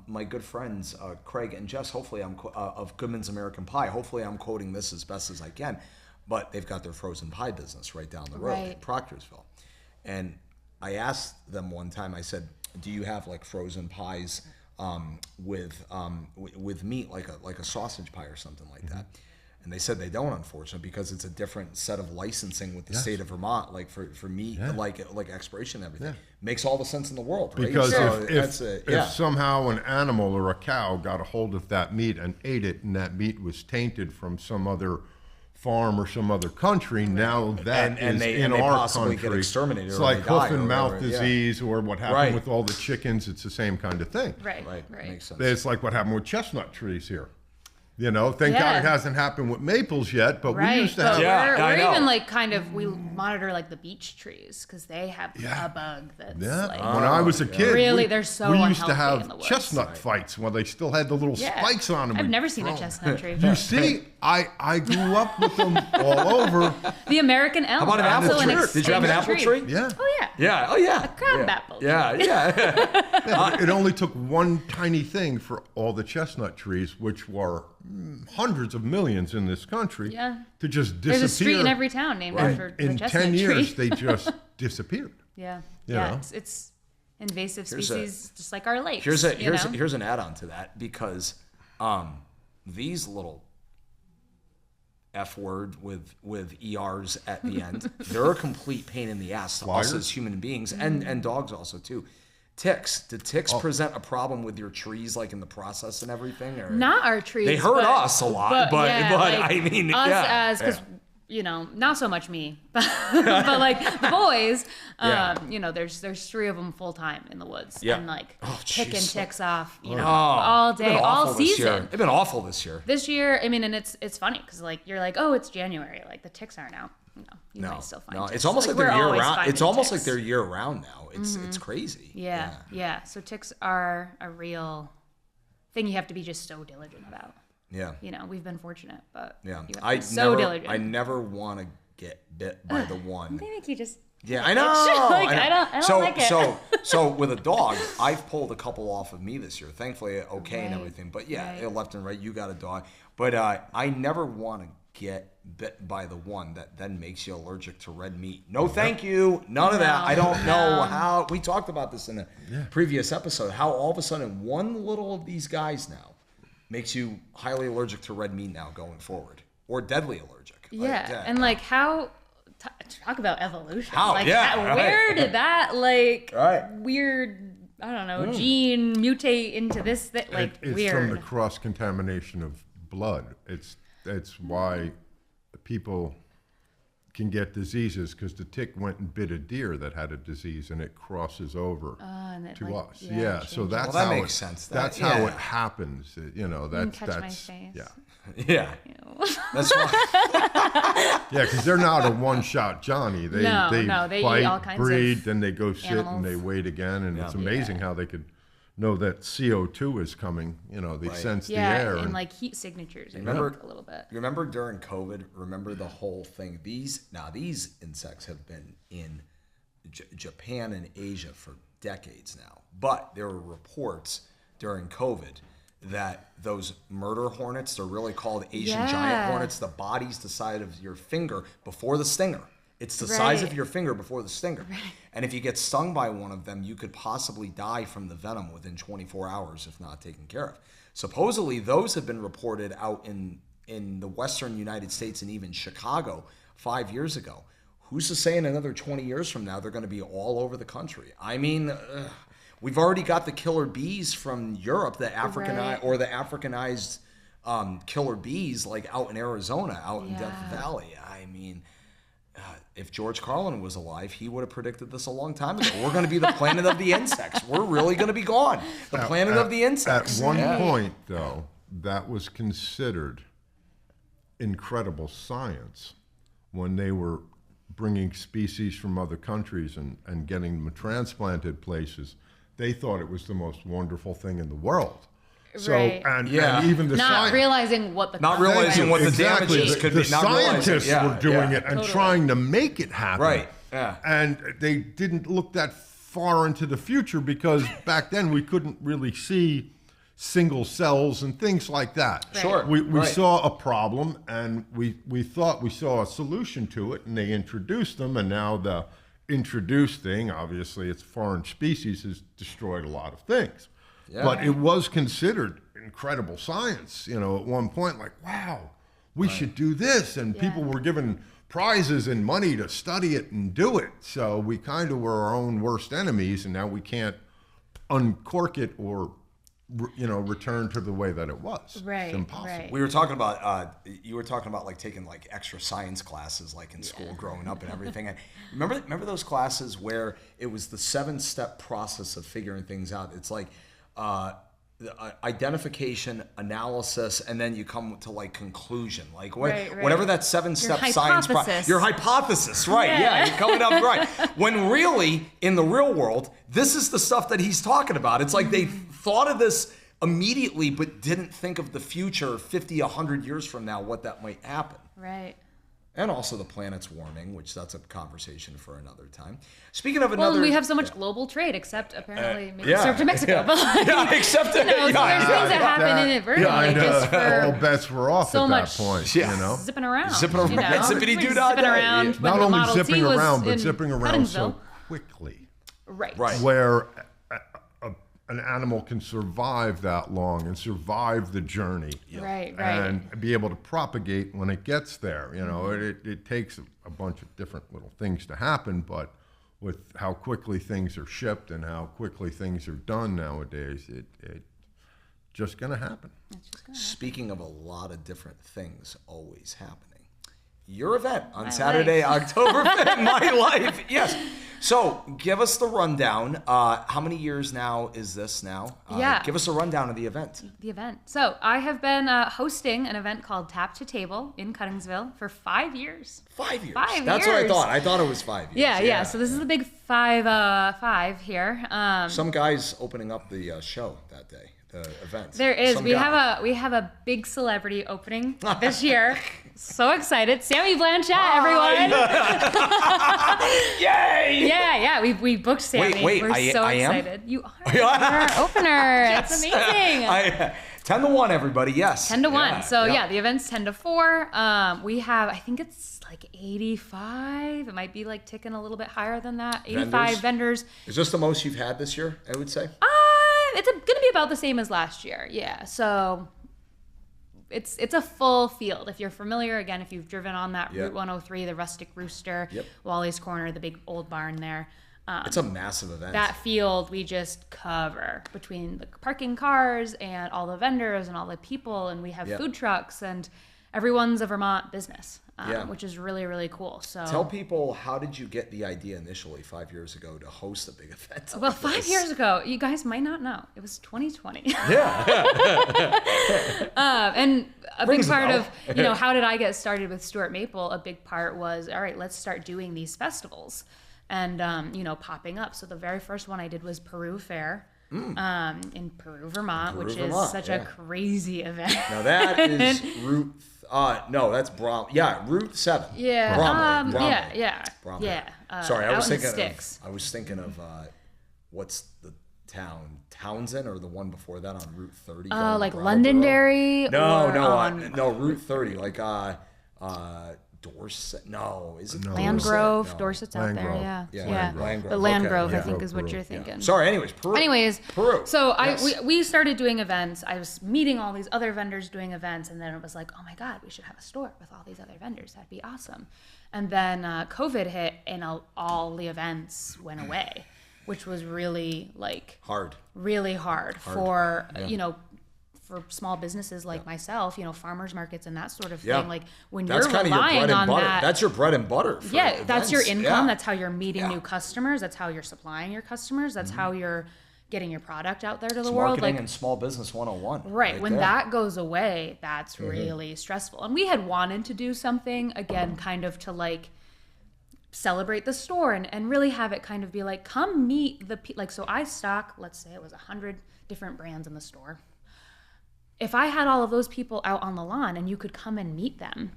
my good friends Craig and Jess. Hopefully, I'm of Goodman's American Pie. Hopefully, I'm quoting this as best as I can. But they've got their frozen pie business right down the road in Proctorsville, and I asked them one time. I said, "Do you have like frozen pies with meat, like a sausage pie or something like that?" And they said they don't, unfortunately, because it's a different set of licensing with the state of Vermont, like for meat, like expiration and everything. Makes all the sense in the world, right? Because So if somehow an animal or a cow got a hold of that meat and ate it, and that meat was tainted from some other farm or some other country, now that is in our country. Get exterminated. It's or like they die hoof and or mouth whatever. disease or what happened with all the chickens. It's the same kind of thing. Right. Makes sense. It's like what happened with chestnut trees here. Thank God it hasn't happened with maples yet, but we used to have. We're even like we monitor like the beech trees because they have a bug that's like. When I was a kid, they're so we used to unhealthy in the have woods. chestnut fights when they still had the little spikes on them. I've never seen a chestnut tree. You see, I grew up with them all over. The American elm. How about an apple tree? Did you have an apple tree? Yeah. Oh yeah. Yeah. Oh yeah. A crab apple. Yeah. It only took one tiny thing for all the chestnut trees, which were hundreds of millions in this country, to just disappear. There's a street in every town named after the in chestnut 10 tree. years, they just disappeared. Yeah. You know? It's invasive species, just like our lakes. Here's an add-on to that because these little F word with ERs at the end, they're a complete pain in the ass to us as human beings and dogs also too. Ticks. Did ticks present a problem with your trees, like in the process and everything? Or? Not our trees. They hurt us a lot, but I mean, us as because not so much me, but like the boys. There's 3 of them full time in the woods, and like picking ticks off, all day, all season. They've been awful this year. This year, I mean, and it's funny because like you're like, oh, it's January, like the ticks aren't out. You might still find ticks. It's almost like they're year round. It's almost like ticks. they're year round now. It's crazy. Yeah. So ticks are a real thing you have to be just so diligent about. Yeah. We've been fortunate, but yeah, you have to be so diligent. I never want to get bit by the one. I think you just. Yeah, I know. I don't like it. So with a dog, I've pulled a couple off of me this year. Thankfully, and everything. But left and right, you got a dog. But I never want to get bit by the one that then makes you allergic to red meat. No, thank you. None of that. I don't know how. We talked about this in a previous episode. How all of a sudden one little of these guys now makes you highly allergic to red meat now going forward, or deadly allergic. And like how. Talk about evolution. How? Where did that weird, I don't know, gene mutate into this? It's weird. From the cross contamination of blood. That's why people can get diseases because the tick went and bit a deer that had a disease and it crosses over to us. So that's that how makes sense. That's how it happens. That's my face. Yeah. That's why. Because they're not a one-shot Johnny. They they fight, eat all kinds breed, of then they go sit and they wait again, and it's amazing how they could know that CO2 is coming. They sense the air. And like heat signatures. Remember a little bit. You remember during COVID? Remember the whole thing. These insects have been in Japan and Asia for decades now. But there were reports during COVID that those murder hornets, they're really called Asian giant hornets. The body's the size of your finger before the stinger. It's the size of your finger before the stinger. Right. And if you get stung by one of them, you could possibly die from the venom within 24 hours if not taken care of. Supposedly, those have been reported out in the western United States and even Chicago 5 years ago. Who's to say in another 20 years from now they're going to be all over the country? I mean, we've already got the killer bees from Europe, the Africanized killer bees like out in Arizona, out in Death Valley. I mean, if George Carlin was alive, he would have predicted this a long time ago. We're going to be the planet of the insects. We're really going to be gone. The planet of the insects. At one point, though, that was considered incredible science when they were bringing species from other countries and getting them transplanted places. They thought it was the most wonderful thing in the world. So, Right. and even the Not realizing what the Not realizing what the exactly. damages could the be. Not scientists realizing. were doing it and trying to make it happen. Right. Yeah. And they didn't look that far into the future because back then we couldn't really see single cells and things like that. Right. Sure. We saw a problem and we thought we saw a solution to it, and they introduced them, and now the introduced thing, obviously it's foreign species, has destroyed a lot of things. Yeah. But it was considered incredible science, at one point, like, wow, we should do this. And people were given prizes and money to study it and do it. So we kind of were our own worst enemies, and now we can't uncork it or return to the way that it was. Right. It's impossible. Right. We were talking about, you were talking about like taking like extra science classes like in school growing up and everything. And remember those classes where it was the 7-step process of figuring things out? It's like identification, analysis, and then you come to like conclusion. Like whatever that 7-step science process. Your hypothesis, right? Yeah, you're coming up right. When really in the real world, this is the stuff that he's talking about. It's like they thought of this immediately, but didn't think of the future 50, 100 years from now, what that might happen. Right. And also the planet's warming, which that's a conversation for another time. Speaking of another... Well, we have so much global trade, except apparently maybe served to Mexico. But except... so there's things that happen inadvertently just for... All bets were off so at much that point, zipping around. Zippity-doo-dah. Zipping around. Not only Model zipping T was around, but in zipping around so Huntingsville. quickly. Right. Where an animal can survive that long and survive the journey. Right. And be able to propagate when it gets there. It takes a bunch of different little things to happen, but with how quickly things are shipped and how quickly things are done nowadays, it's just going to happen. Speaking of a lot of different things always happening, your event on Saturday, October 5th, My Life. Yes. So give us the rundown. How many years now is this now? Give us a rundown of the event. So I have been hosting an event called Tap to Table in Cuttingsville for 5 years. 5 years. 5 That's years. what I thought. I thought it was 5 years. Yeah. So this is the big five here. Some guy's opening up the show that day. The event. There is. We have a big celebrity opening this year. So excited. Sammy Blanchett, everyone. Yay! Yeah. We booked Sammy. Wait, We're so I am? excited. You are. You're our opener. It's amazing. 10 to 1, everybody. Yes. 10 to 1. So the event's 10 to 4. We have, I think it's like 85. It might be like ticking a little bit higher than that. 85 vendors. Is this the most you've had this year, I would say? It's going to be about the same as last year. Yeah. So it's a full field. If you're familiar, again, if you've driven on that Route 103, the Rustic Rooster, Wally's Corner, the big old barn there. It's a massive event. That field we just cover between the parking cars and all the vendors and all the people, and we have food trucks, and everyone's a Vermont business, which is really, really cool. So tell people, how did you get the idea initially 5 years ago to host a big event? Well, 5 years ago, you guys might not know, it was 2020. And a big part of, how did I get started with Stewart Maple? A big part was, all right, let's start doing these festivals and, popping up. So the very first one I did was Peru Fair. In Peru, Vermont, which is such a crazy event. Now that is Route. That's Route 7. Yeah. Bromley. Bromley. Yeah. Sorry, I was thinking of of what's the town? Townsend, or the one before that on Route 30? Like Londonderry. No, Route 30, like Dorset. No, is it Landgrove? No. Dorset's out there. Yeah. Landgrove. The Landgrove, I think, is what you're thinking. Yeah. Sorry. Anyways, Peru. So we started doing events. I was meeting all these other vendors doing events, and then it was like, oh my God, we should have a store with all these other vendors. That'd be awesome. And then COVID hit, and all the events went away, which was really hard. Really hard. For for small businesses like myself, farmers markets and that sort of Yeah. thing. Like when That's you're kind of your relying bread and on butter. that, That's your bread and butter. For yeah, that's your events. income. Yeah. That's how you're meeting new customers. That's how you're supplying your customers. That's how you're getting your product out there to the world. Marketing and small business 101. Right. When there. that goes away, that's really stressful. And we had wanted to do something, again, kind of to like celebrate the store and really have it kind of be like, come meet the people. Like, so I stock, let's say it was 100 different brands in the store. If I had all of those people out on the lawn and you could come and meet them,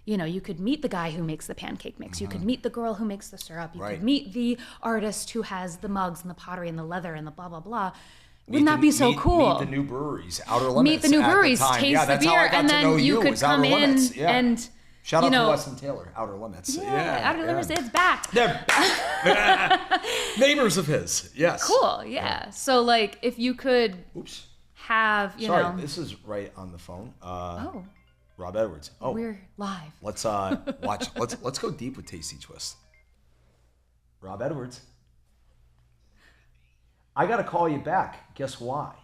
you could meet the guy who makes the pancake mix. You could meet the girl who makes the syrup. You could meet the artist who has the mugs and the pottery and the leather and the blah, blah, blah. Wouldn't that be so cool? Meet the new breweries, Outer Limits. Meet the new breweries, the taste the beer, and then you could come in and... Shout out to Weston Taylor, Outer Limits. Outer Limits, it's back. Neighbors of his, yes. Cool, yeah. So, like, if you could have, Sorry, this is right on the phone. Rob Edwards. Oh, we're live. Let's watch. Let's go deep with Tasty Twist. Rob Edwards. I got to call you back. Guess why?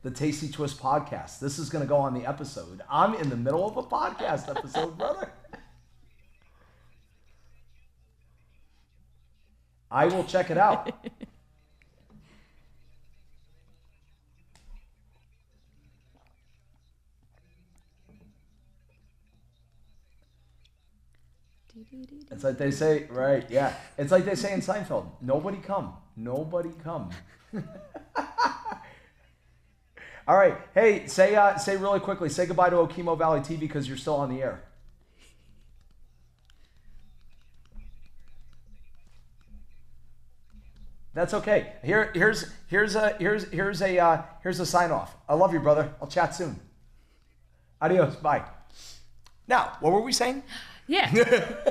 The Tasty Twist podcast. This is going to go on the episode. I'm in the middle of a podcast episode, brother. I will check it out. It's like they say, right? Yeah. It's like they say in Seinfeld, nobody come. Nobody come. All right. Hey, say really quickly, say goodbye to Okemo Valley TV because you're still on the air. That's okay. Here's a sign off. I love you, brother. I'll chat soon. Adios. Bye. Now, what were we saying? Yeah.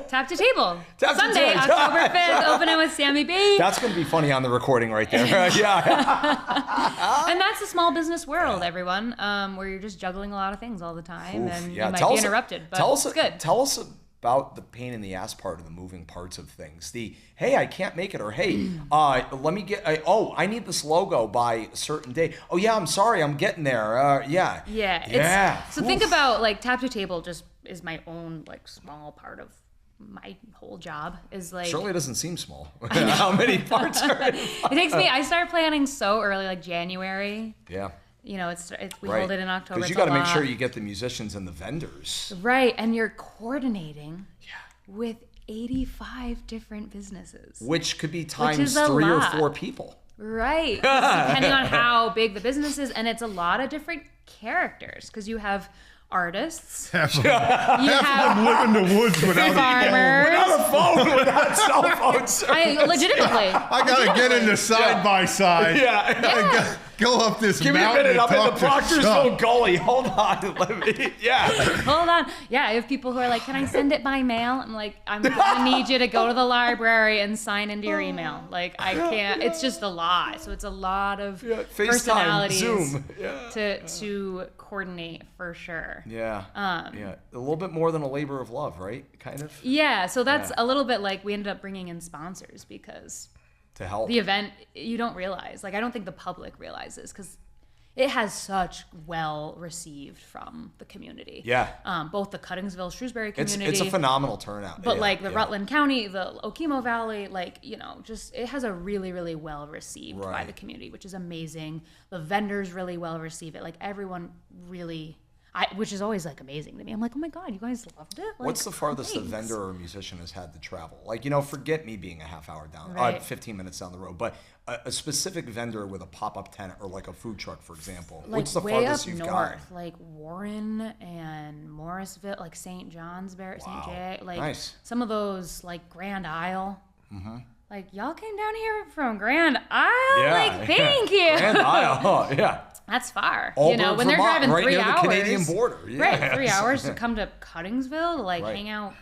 Tap to Table. Tap to Sunday, Table. October 5th, opening with Sammy B. That's going to be funny on the recording right there. Yeah. And that's the small business world, everyone, where you're just juggling a lot of things all the time. And you might be interrupted, but it's good. Tell us about the pain in the ass part of the moving parts of things. Hey, I can't make it, or hey, let me get, I need this logo by a certain day. Oh yeah, I'm sorry, I'm getting there. Yeah. So think about like Tap to Table just is my own like small part of my whole job is like. Surely it doesn't seem small. How many parts are in? It takes me. I start planning so early, like January. Yeah. We hold it in October. Because you got to make sure you get the musicians and the vendors. Right, and you're coordinating with 85 different businesses. Which could be times 3 or 4 people. Right, depending on how big the business is. And it's a lot of different characters because you have artists. Half of them live in the woods without farmers. Without cell phones. Legitimately. I got to get into side by side. Yeah. Go up this Give me a mountain. minute. I'm in the talk to Proctorsville Gully. Hold on. Hold on. Yeah, I have people who are like, can I send it by mail? I'm like, I'm going to need you to go to the library and sign into your email. Like, I can't. It's just a lot. So it's a lot of personalities Zoom. to coordinate for sure. Yeah. A little bit more than a labor of love, right? Kind of. Yeah. So that's a little bit like we ended up bringing in sponsors because to help the event, you don't realize. Like, I don't think the public realizes because it has such well received from the community. Yeah. Both the Cuttingsville, Shrewsbury community. It's a phenomenal turnout. But like the Rutland County, the Okemo Valley, like, just it has a really, really well received by the community, which is amazing. The vendors really well receive it. Like everyone really, which is always like amazing to me. I'm like, oh my God, you guys loved it. Like, what's the farthest a vendor or musician has had to travel? Like, forget me being a half hour down, 15 minutes down the road, but a specific vendor with a pop-up tent or like a food truck, for example. Like what's the way farthest up you've north, gone? like Warren and Morrisville, like St. Johnsbury, St. J, like some of those, like Grand Isle. Mm-hmm. Like, y'all came down here from Grand Isle? Like, thank you. Grand Isle, yeah. That's far. Allberg, when they're driving right 3 near hours. The Canadian border. Right, 3 hours to come to Cuttingsville to like hang out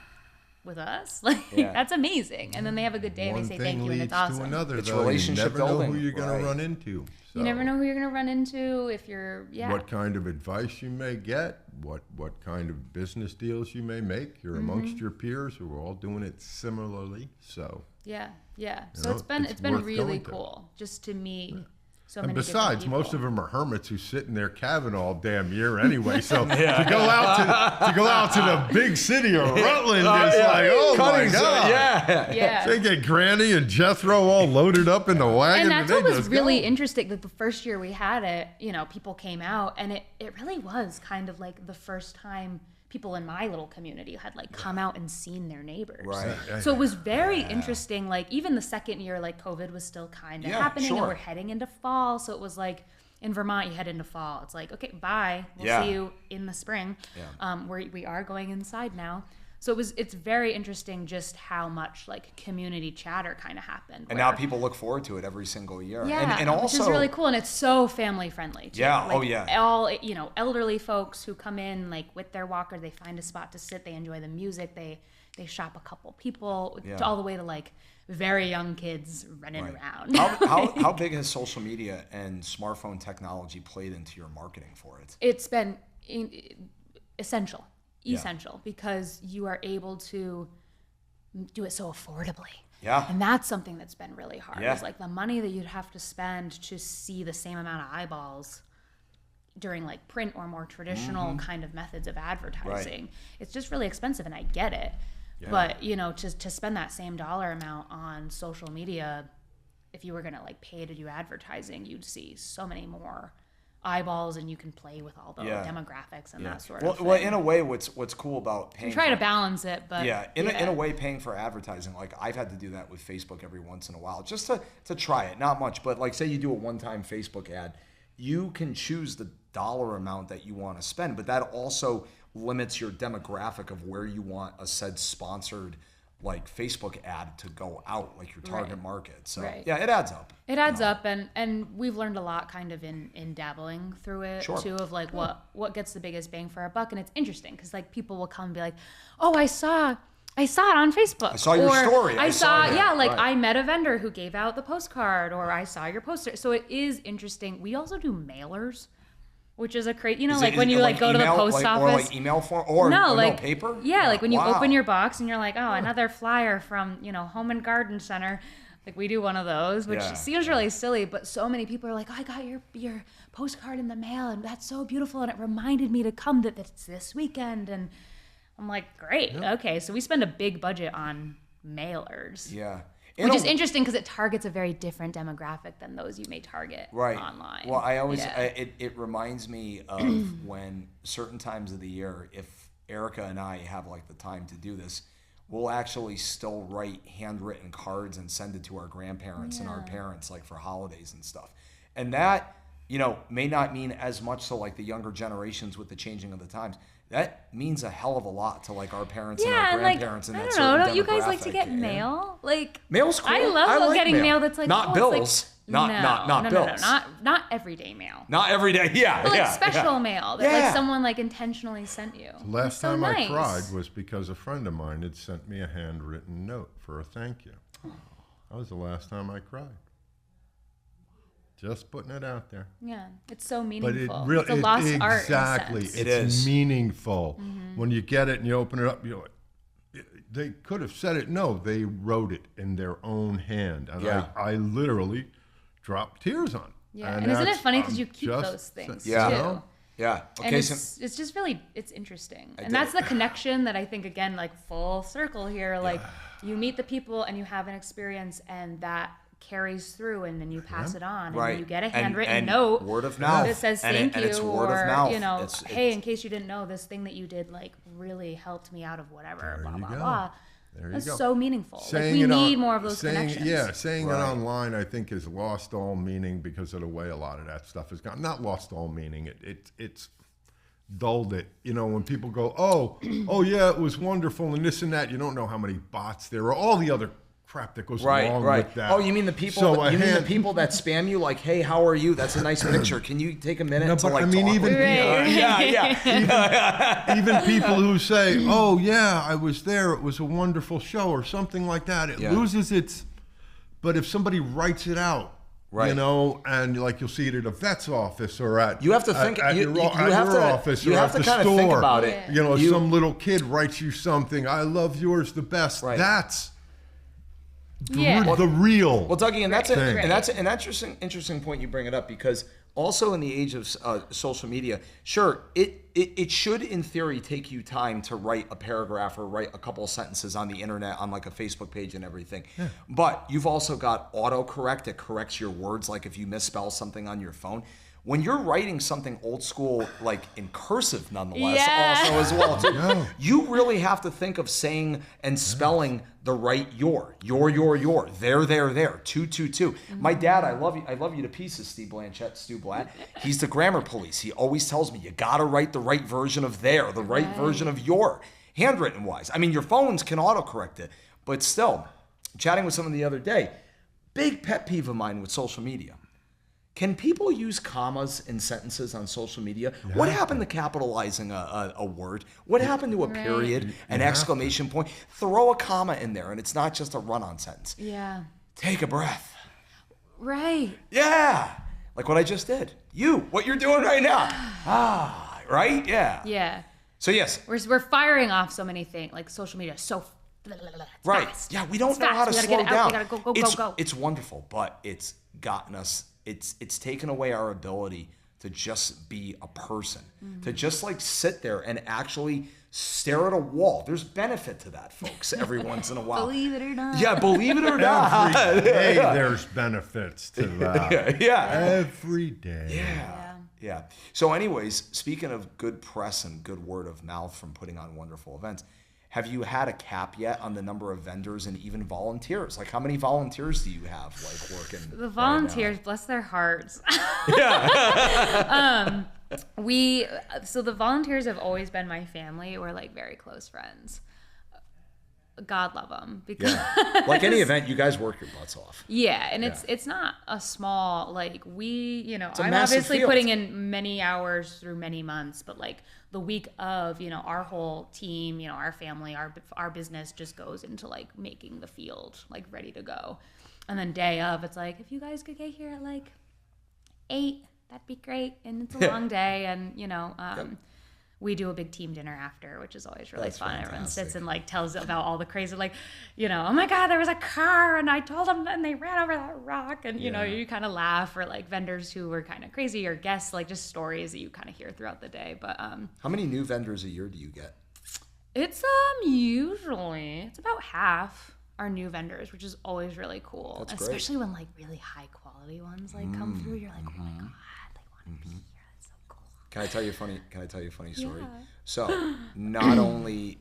with us. Like that's amazing. And then they have a good day and they say thank you and it's awesome. To another, it's though. relationship You never building. know who you're going to run into. So. You never know who you're going to run into if you're what kind of advice you may get, what kind of business deals you may make. You're amongst your peers who are all doing it similarly. So yeah. So it's been really cool just to meet so and many besides, different most people. of them are hermits who sit in their cabin all damn year anyway. So to go out to the big city of Rutland is like, oh my God. Yeah. They get Granny and Jethro all loaded up in the wagon. And that's they what was just really go. interesting. Like the first year we had it, people came out, and it really was kind of like the first time people in my little community had like come out and seen their neighbors. Right. So it was very interesting. Like even the second year, like COVID was still kind of happening, and we're heading into fall. So it was like in Vermont, you head into fall. It's like, okay, bye. We'll see you in the spring. We are going inside now. So it's very interesting just how much like community chatter kind of happened. And now people look forward to it every single year. Yeah, and also, which is really cool, and it's so family friendly too. Yeah, like, all elderly folks who come in like with their walker, they find a spot to sit, they enjoy the music, they shop a couple people, all the way to like very young kids running around. how big has social media and smartphone technology played into your marketing for it? It's been essential because you are able to do it so affordably. Yeah. And that's something that's been really hard. Yeah. Is like the money that you'd have to spend to see the same amount of eyeballs during like print or more traditional kind of methods of advertising. Right. It's just really expensive, and I get it. Yeah. But, to spend that same dollar amount on social media, if you were going to like pay to do advertising, you'd see so many more eyeballs, and you can play with all the demographics and that sort of thing. Well, in a way, what's cool about paying, you try to balance it, but in a way, paying for advertising, like I've had to do that with Facebook every once in a while, just to try it, not much, but like say you do a one-time Facebook ad, you can choose the dollar amount that you want to spend, but that also limits your demographic of where you want a said sponsored like Facebook ad to go out, like your target market. So yeah, it adds up. It adds up, and we've learned a lot kind of in dabbling through it too, of like what gets the biggest bang for our buck. And it's interesting because like people will come and be like, oh, I saw it on Facebook. I saw your story. I saw I met a vendor who gave out the postcard, or I saw your poster. So it is interesting. We also do mailers, which is a crazy, when you go to the post office. Or like email form? Or no paper? Yeah, like when you open your box and you're like, oh, another flyer from, Home and Garden Center. Like we do one of those, which seems really silly, but so many people are like, oh, I got your postcard in the mail, and that's so beautiful, and it reminded me to come that it's this weekend. And I'm like, great, okay. So we spend a big budget on mailers. Yeah. Which is interesting because it targets a very different demographic than those you may target online. Well, I always it reminds me of when certain times of the year, if Erica and I have like the time to do this, we'll actually still write handwritten cards and send it to our grandparents and our parents like for holidays and stuff. And that, may not mean as much to like the younger generations with the changing of the times. That means a hell of a lot to like our parents and our grandparents and that certain demographic. Don't you guys like to get mail? Like mail's cool. I love getting mail that's like not bills. Not bills. Not everyday mail. Not every day. Yeah. But like special mail that like someone like intentionally sent you. The last time I cried was because a friend of mine had sent me a handwritten note for a thank you. That was the last time I cried. Just putting it out there. Yeah, it's so meaningful. But it really, it's a lost art. Exactly, it's meaningful. When you get it and you open it up, they could have said it. No, they wrote it in their own hand, and I literally dropped tears on it. Yeah, and isn't it funny because you keep those things too? Yeah. Okay, and it's just really interesting, and that's the connection that I think again like full circle here. Like you meet the people and you have an experience, and that carries through, and then you pass it on, and then you get a handwritten note, word of mouth, that says thank you, it's word of mouth. It's hey, in case you didn't know, this thing that you did like really helped me out of whatever, blah blah blah. That's so meaningful. Like, we need more of those connections. Yeah, saying it online, I think, has lost all meaning because of the way a lot of that stuff has gone. Not lost all meaning. It's dulled it. When people go, oh yeah, it was wonderful and this and that. You don't know how many bots there are. All the other crap that goes along with that. Oh, you mean the people? The people that spam you like, "Hey, how are you? That's a nice picture. Can you take a minute to like talk?" Even even people who say, "Oh yeah, I was there. It was a wonderful show," or something like that. It loses its. But if somebody writes it out, and like you'll see it at a vet's office or at you have to think at your office or at the kind store. Of think about it. Some little kid writes you something. I love yours the best. Right. That's the real. Well, Dougie, and that's thing. an interesting point you bring it up, because also in the age of social media, sure, it should in theory take you time to write a paragraph or write a couple of sentences on the internet on like a Facebook page and everything. Yeah. But you've also got autocorrect that corrects your words, like if you misspell something on your phone. When you're writing something old school, like in cursive nonetheless, also as well, too, you really have to think of saying and spelling the right your, there, 222. My dad, I love you to pieces, Stu Blatt. He's the grammar police. He always tells me, you gotta write the right version of there, the right version of your, handwritten wise. I mean, your phones can autocorrect it, but still, chatting with someone the other day, big pet peeve of mine with social media. Can people use commas in sentences on social media? What happened to capitalizing a word? What happened to a period, an exclamation point? Throw a comma in there, and it's not just a run-on sentence. Yeah. Take a breath. Right. Yeah. Like what I just did. What you're doing right now. Right? Yeah. Yeah. So yes. We're firing off so many things, like social media, so right. fast. Yeah, we don't know how to slow down. We gotta go. It's wonderful, but it's gotten us. It's taken away our ability to just be a person, to just like sit there and actually stare at a wall. There's benefit to that, folks, every once in a while. Believe it or not. Yeah, believe it or not. Every day there's benefits to that. Yeah. Every day. Yeah. So anyways, speaking of good press and good word of mouth from putting on wonderful events, have you had a cap yet on the number of vendors and even volunteers? Like, how many volunteers do you have, like, working? The volunteers, bless their hearts. So the volunteers have always been my family. We're like very close friends. God love them, because like any event, you guys work your butts off. Yeah, and it's not a small, like, I'm field. obviously putting in many hours through many months, but like the week of, our whole team, our family, our business just goes into like making the field like ready to go. And then day of, it's like, if you guys could get here at like 8, that'd be great. And it's a long day, and we do a big team dinner after, which is always really fun. Fantastic. Everyone sits and like tells about all the crazy, like, oh my God, there was a car and I told them and they ran over that rock. And, you kind of laugh, or like vendors who were kind of crazy, or guests, like just stories that you kind of hear throughout the day. But how many new vendors a year do you get? It's usually, it's about half are new vendors, which is always really cool. That's especially great. when like really high quality ones like come through. You're like, oh my God, they want to be here. Can I tell you a funny story? Yeah. So not only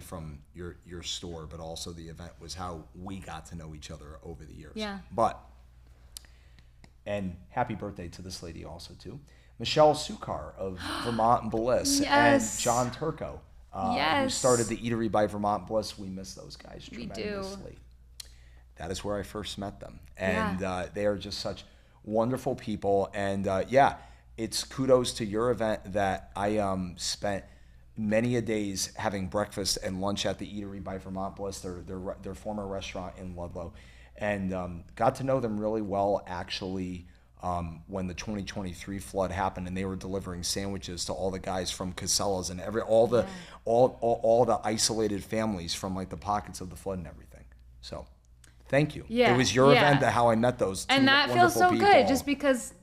from your store, but also the event was how we got to know each other over the years. Yeah. And happy birthday to this lady also too. Michelle Sukar of Vermont and Bliss. Yes. And John Turco, who started the Eatery by Vermont Bliss. We miss those guys tremendously. We do. That is where I first met them. And they are just such wonderful people. And it's kudos to your event that I spent many a days having breakfast and lunch at the Eatery by Vermont Bliss, their former restaurant in Ludlow, and got to know them really well actually when the 2023 flood happened, and they were delivering sandwiches to all the guys from Casella's and all the isolated families from like the pockets of the flood and everything. So thank you. Yeah, it was your event that how I met those two and that feels so people. good, just because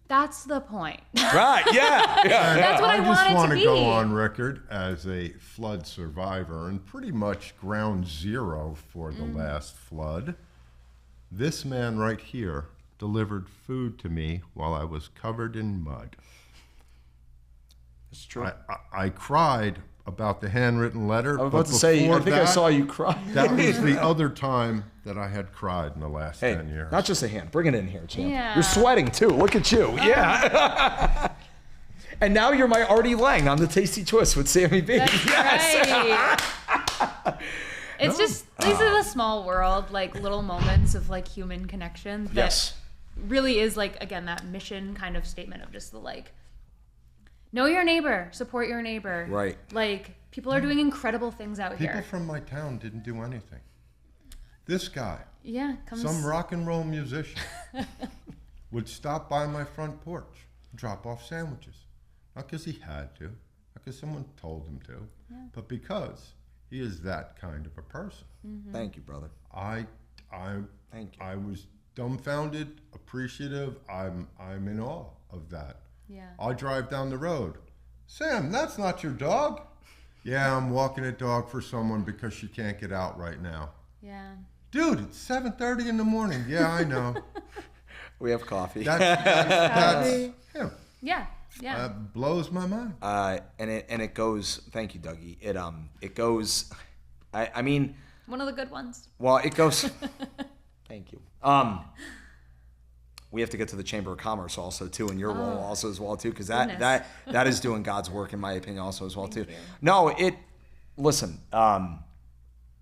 that's the point. Right, yeah. That's what I wanted to be. I just want to go on record as a flood survivor and pretty much ground zero for the last flood. This man right here delivered food to me while I was covered in mud. It's true. I cried about the handwritten letter. I was about to say, I think I saw you cry. That was the other time that I had cried in the last 10 years. Not just a hand. Bring it in here, champ. Yeah. You're sweating too. Look at you. Yeah. And now you're my Artie Lang on the Tasty Twist with Sammy B. That's right. It's just, these are the small world, like little moments of like human connection that really is like, again, that mission kind of statement of just the like, know your neighbor, support your neighbor. Right. Like, people are doing incredible things out here. People from my town didn't do anything. This guy, comes... some rock and roll musician, would stop by my front porch, drop off sandwiches. Not because he had to, not because someone told him to, but because He is that kind of a person. Mm-hmm. Thank you, brother. Thank you. I was dumbfounded, appreciative. I'm in awe of that. Yeah. I drive down the road. Sam, that's not your dog. Yeah, I'm walking a dog for someone because she can't get out right now. Yeah. Dude, it's 7:30 in the morning. Yeah, I know. We have coffee. That's him. Yeah. Yeah. That blows my mind. And it goes. Thank you, Dougie. It goes. I mean. One of the good ones. Well, it goes. Thank you. We have to get to the Chamber of Commerce also too, and your role also as well too, because that is doing God's work in my opinion also as well too. Thank you. No, listen.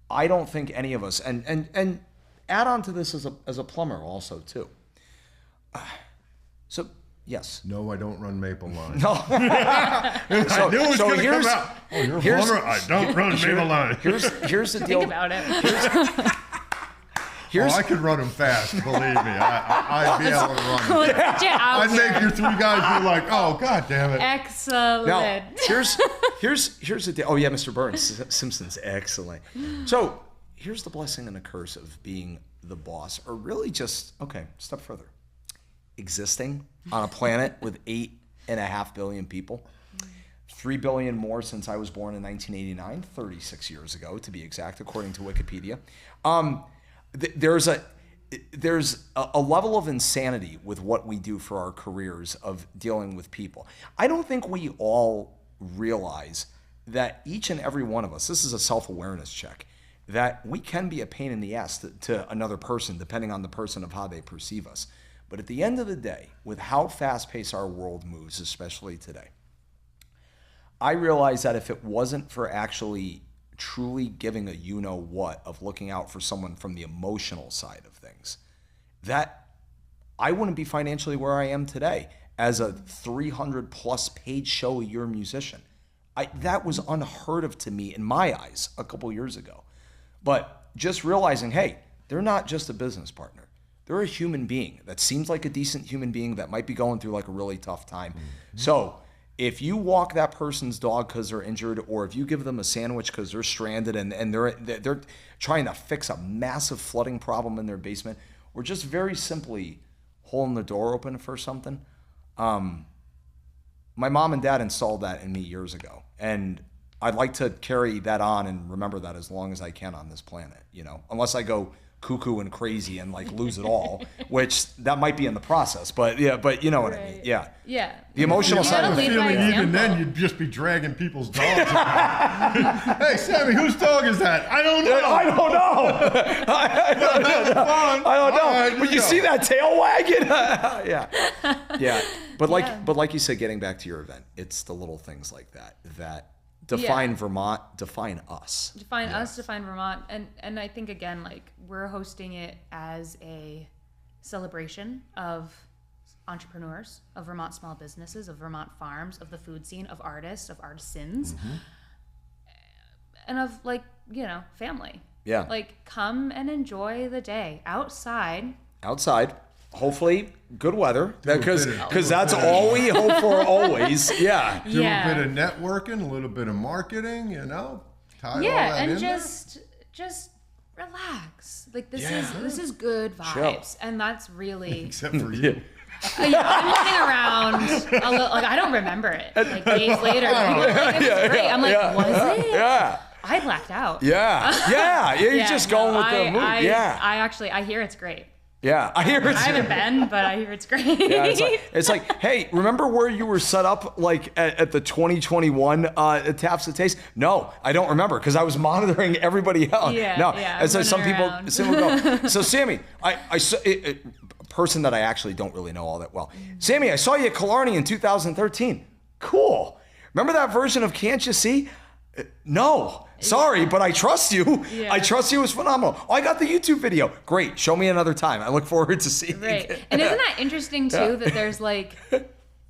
I don't think any of us, and add on to this as a plumber also too. So yes. No, I don't run Maple Line. No. I knew it was going to come out. Oh, you're a plumber? I don't run Maple Line. Here's the deal. Think about it. I could run them fast, believe me. I'd be able to run them. I'd make your three guys be like, oh, God damn it. Excellent. Now, here's the deal. Oh, yeah, Mr. Burns, Simpsons, excellent. So here's the blessing and the curse of being the boss, or really just, okay, step further. Existing on a planet with 8.5 billion people. 3 billion more since I was born in 1989, 36 years ago to be exact, according to Wikipedia. There's a level of insanity with what we do for our careers of dealing with people. I don't think we all realize that each and every one of us, this is a self-awareness check, that we can be a pain in the ass to another person, depending on the person of how they perceive us. But at the end of the day, with how fast-paced our world moves, especially today, I realize that if it wasn't for actually truly giving a you-know-what of looking out for someone from the emotional side of things, that I wouldn't be financially where I am today as a 300-plus paid show a year musician. That was unheard of to me in my eyes a couple years ago. But just realizing, hey, they're not just a business partner. They're a human being that seems like a decent human being that might be going through like a really tough time. Mm-hmm. So if you walk that person's dog because they're injured, or if you give them a sandwich because they're stranded and they're trying to fix a massive flooding problem in their basement, or just very simply holding the door open for something, my mom and dad installed that in me years ago. And I'd like to carry that on and remember that as long as I can on this planet, unless I go cuckoo and crazy and like lose it all, which that might be in the process, but you know what I mean. Yeah. The emotional side of it. Even then, you'd just be dragging people's dogs. Hey, Sammy, whose dog is that? I don't know. I don't know. Right, but you see that tail wagging? Yeah. But like you said, getting back to your event, it's the little things like that define Vermont, define us. Define us, define Vermont. And I think, again, like, we're hosting it as a celebration of entrepreneurs, of Vermont small businesses, of Vermont farms, of the food scene, of artists, of artisans, and of, like, family. Yeah. Like, come and enjoy the day outside. Hopefully, good weather, because that's all we hope for always. Yeah. Do a bit of networking, a little bit of marketing, tie all that and in just relax. Like, this is good vibes, and that's really except for you. I'm running around a little, like, I don't remember it. Like, days later, people are like, it was great. I'm like, was it? Yeah. I blacked out. Yeah. You're just going with the mood. I hear it's great. Yeah, I hear it's. I haven't been, but I hear it's great. Yeah, it's like, hey, remember where you were set up, like at the 2021 Taps of Taste? No, I don't remember, because I was monitoring everybody else. And so some people would go. So Sammy, I saw a person that I actually don't really know all that well. Sammy, I saw you at Killarney in 2013. Cool. Remember that version of Can't You See? No, sorry, but I trust you. Yeah. I trust you. It was phenomenal. Oh, I got the YouTube video. Great. Show me another time. I look forward to seeing it. And isn't that interesting too, that there's like,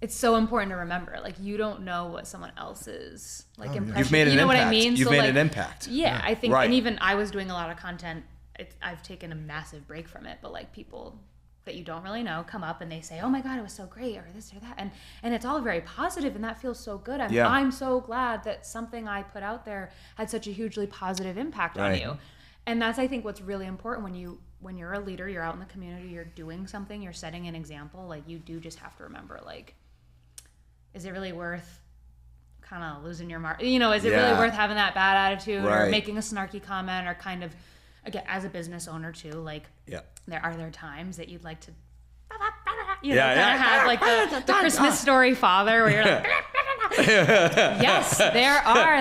it's so important to remember, like, you don't know what someone else's impression. You've made an impact. What I mean? You've made an impact. Yeah, I think, and even I was doing a lot of content. I've taken a massive break from it, but like, people that you don't really know come up and they say, oh my God, it was so great, or this or that. And it's all very positive, and that feels so good. I'm so glad that something I put out there had such a hugely positive impact on you. And that's, I think, what's really important when you're a leader, you're out in the community, you're doing something, you're setting an example, like you do just have to remember, like, is it really worth kind of losing your mark? You know, is it really worth having that bad attitude or making a snarky comment, or kind of, again, as a business owner too, like there are times that you'd like to kind of have like the Christmas Story father where you're like yes, there are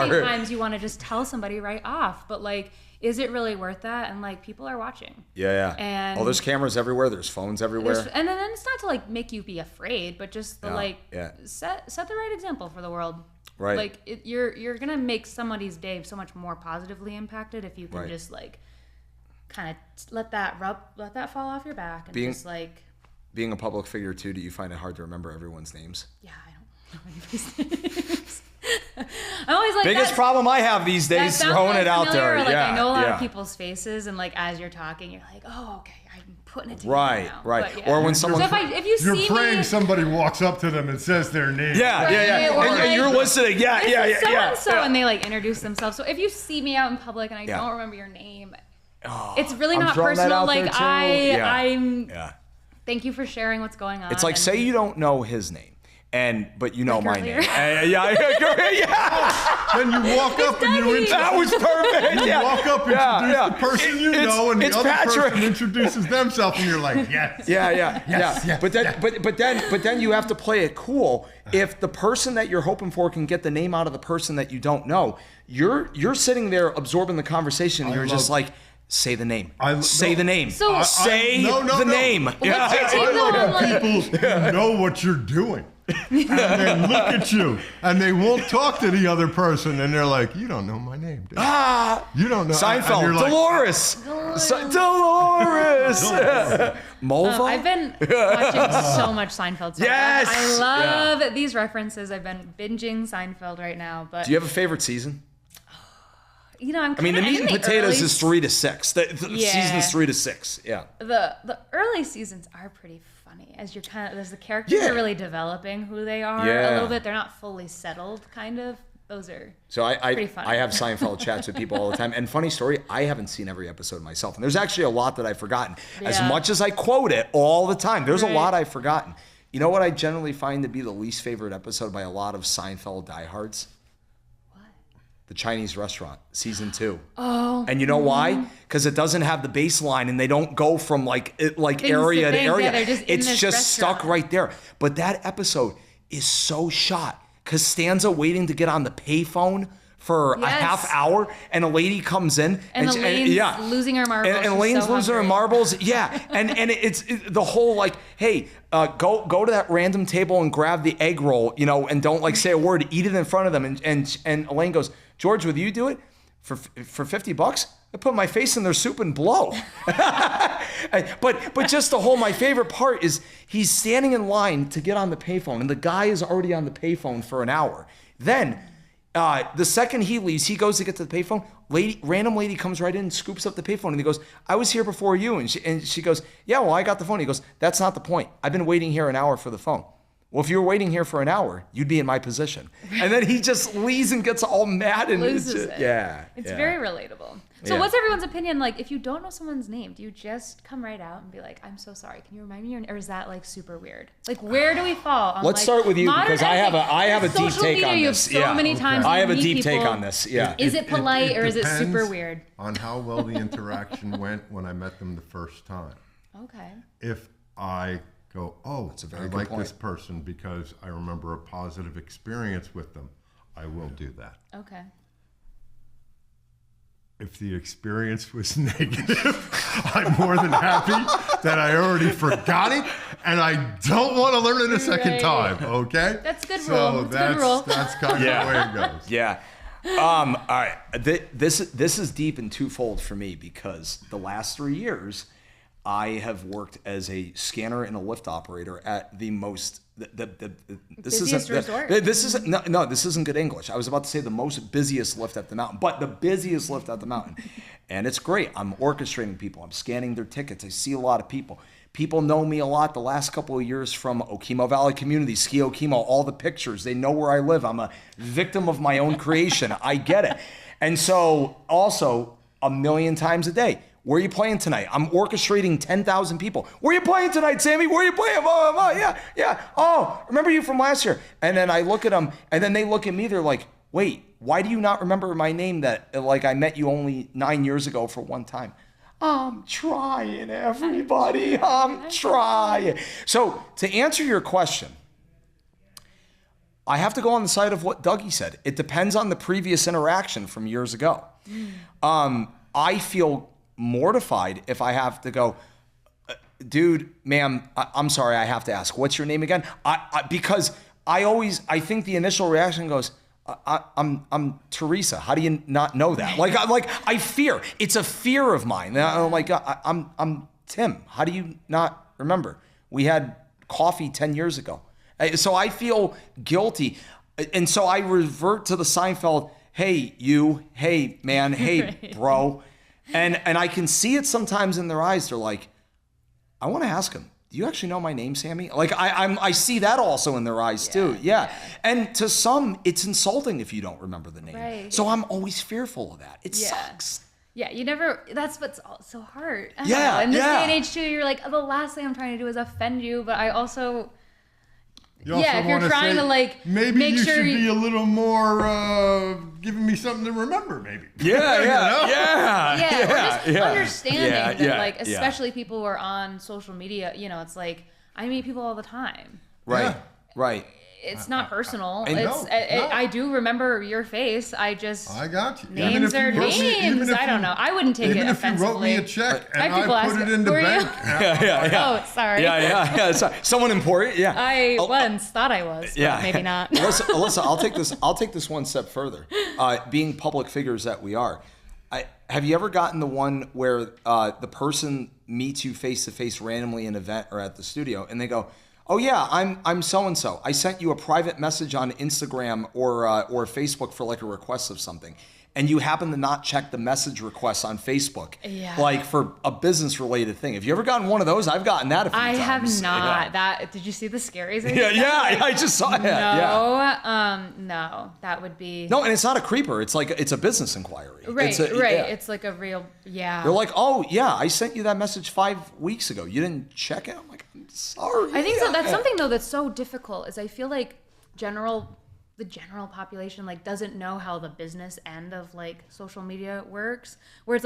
many times you want to just tell somebody right off, but like, is it really worth that? And like, people are watching. And there's cameras everywhere, there's phones everywhere, and then it's not to like make you be afraid, but just the set the right example for the world. Right. Like you're gonna make somebody's day so much more positively impacted if you can just like kind of let that fall off your back, and just like being a public figure too. Do you find it hard to remember everyone's names? Yeah, I don't know anybody's names. I'm always like, biggest problem I have these days, throwing it out there. Like, I know a lot of people's faces, and like as you're talking, you're like, oh, okay, I'm putting it together now. But, or when someone, if you you're see praying me, somebody walks up to them and says their name. And you're listening. And they like introduce themselves. So if you see me out in public and I don't remember your name, it's really not personal. Like I'm. Thank you for sharing what's going on. It's like, say you don't know his name. But you know my name. Then you walk up and you introduce. That was perfect. You walk up, introduce the person you know, and the other person introduces themselves, and you're like, yes. Yes. But then you have to play it cool. If the person that you're hoping for can get the name out of the person that you don't know, you're sitting there absorbing the conversation, and you're just like, say the name. Say the name. So say the name. What's your take People know what you're doing. And they look at you, and they won't talk to the other person, and they're like, you don't know my name, dude. You don't know. Seinfeld. Dolores. Dolores. Mulva. I've been watching so much Seinfeld. Yes. I love these references. I've been binging Seinfeld right now. But do you have a favorite season? You know, the meat and potatoes is 3 to 6. The season's 3 to 6. Yeah. The early seasons are pretty funny as you're as the characters are really developing who they are a little bit. They're not fully settled, kind of. Those are pretty funny. I have Seinfeld chats with people all the time. And funny story, I haven't seen every episode myself. And there's actually a lot that I've forgotten. As much as I quote it all the time, there's a lot I've forgotten. You know what I generally find to be the least favorite episode by a lot of Seinfeld diehards? The Chinese restaurant, season 2. Oh. And you know why? Because it doesn't have the baseline, and they don't go from like area to area. It's just stuck right there. But that episode is so shot. Costanza waiting to get on the payphone for a half hour, and a lady comes in, and Elaine's losing her marbles. And Elaine's losing her marbles. Yeah, and it's the whole like, hey, go to that random table and grab the egg roll, and don't like say a word. Eat it in front of them. And Elaine goes, George, would you do it for $50? I put my face in their soup and blow. But just the whole, my favorite part is he's standing in line to get on the payphone, and the guy is already on the payphone for an hour. Then the second he leaves, he goes to get to the payphone. Random lady comes right in and scoops up the payphone, and he goes, I was here before you. And she goes, yeah, well, I got the phone. He goes, that's not the point. I've been waiting here an hour for the phone. Well, if you were waiting here for an hour, you'd be in my position. And then he just leaves and gets all mad and loses it. It's very relatable. So what's everyone's opinion? Like, if you don't know someone's name, do you just come right out and be like, I'm so sorry, can you remind me? Or is that like super weird? Like, where do we fall on, let's start with you, because I have a deep take on this. You have so many times I have a deep take on this. Yeah. Is it polite or is it super weird? On how well the interaction went when I met them the first time. Okay. If I go, I like this person because I remember a positive experience with them, I will do that. Okay. If the experience was negative, I'm more than happy that I already forgot it, and I don't want to learn it a second time. Okay. That's a good rule. That's kind of the way it goes. Yeah. All right. This is deep and twofold for me, because the last 3 years, I have worked as a scanner and a lift operator at the most. This isn't good English. I was about to say the most busiest lift at the mountain, but the busiest lift at the mountain. And it's great. I'm orchestrating people. I'm scanning their tickets. I see a lot of people. People know me a lot the last couple of years from Okemo Valley Community, Ski Okemo, all the pictures. They know where I live. I'm a victim of my own creation. I get it. And so also a million times a day, where are you playing tonight? I'm orchestrating 10,000 people. Where are you playing tonight, Sammy? Where are you playing? Oh, yeah. Oh, remember you from last year. And then I look at them, and then they look at me. They're like, wait, why do you not remember my name that like I met you only 9 years ago for one time? I'm trying, everybody. I'm trying. So to answer your question, I have to go on the side of what Dougie said. It depends on the previous interaction from years ago. I feel mortified if I have to go, dude, ma'am, I'm sorry, I have to ask, what's your name again? Because I think the initial reaction goes, I'm Teresa. How do you not know that? I fear. It's a fear of mine. I'm like, I'm Tim. How do you not remember? We had coffee 10 years ago. So I feel guilty. And so I revert to the Seinfeld, hey, you, hey, man, hey, right. Bro. And I can see it sometimes in their eyes. They're like, I want to ask him, do you actually know my name, Sammy? Like I see that also in their eyes too. Yeah. And to some, it's insulting if you don't remember the name. Right. So I'm always fearful of that. It sucks. Yeah, that's what's so hard. I don't know. In this day and age too, you're like, the last thing I'm trying to do is offend you, but I also... if you're trying to maybe make you sure should be a little more giving me something to remember, maybe. Or just understanding that, especially people who are on social media. It's like I meet people all the time. Right. It's not personal. No. I do remember your face. I got you. Names are names. I don't know. I wouldn't take it offensively. Even if you wrote me a check and I put it in the bank. Oh, sorry. Yeah. Sorry. Someone important. Yeah. I once thought I was. But maybe not. Alyssa, I'll take this one step further. Being public figures that we are, have you ever gotten the one where the person meets you face to face randomly in an event or at the studio, and they go, oh yeah, I'm so and so. I sent you a private message on Instagram or Facebook for a request of something, and you happen to not check the message requests on Facebook, for a business related thing. Have you ever gotten one of those? I've gotten that a few times. I have not. That did you see the scaries? I just saw it. No, that would be no, and it's not a creeper. It's it's a business inquiry. Right. It's like a real They're like, oh yeah, I sent you that message 5 weeks ago. You didn't check it. I'm like, I'm sorry. I think so. That's something though that's so difficult. Is I feel like the general population doesn't know how the business end of social media works, where it's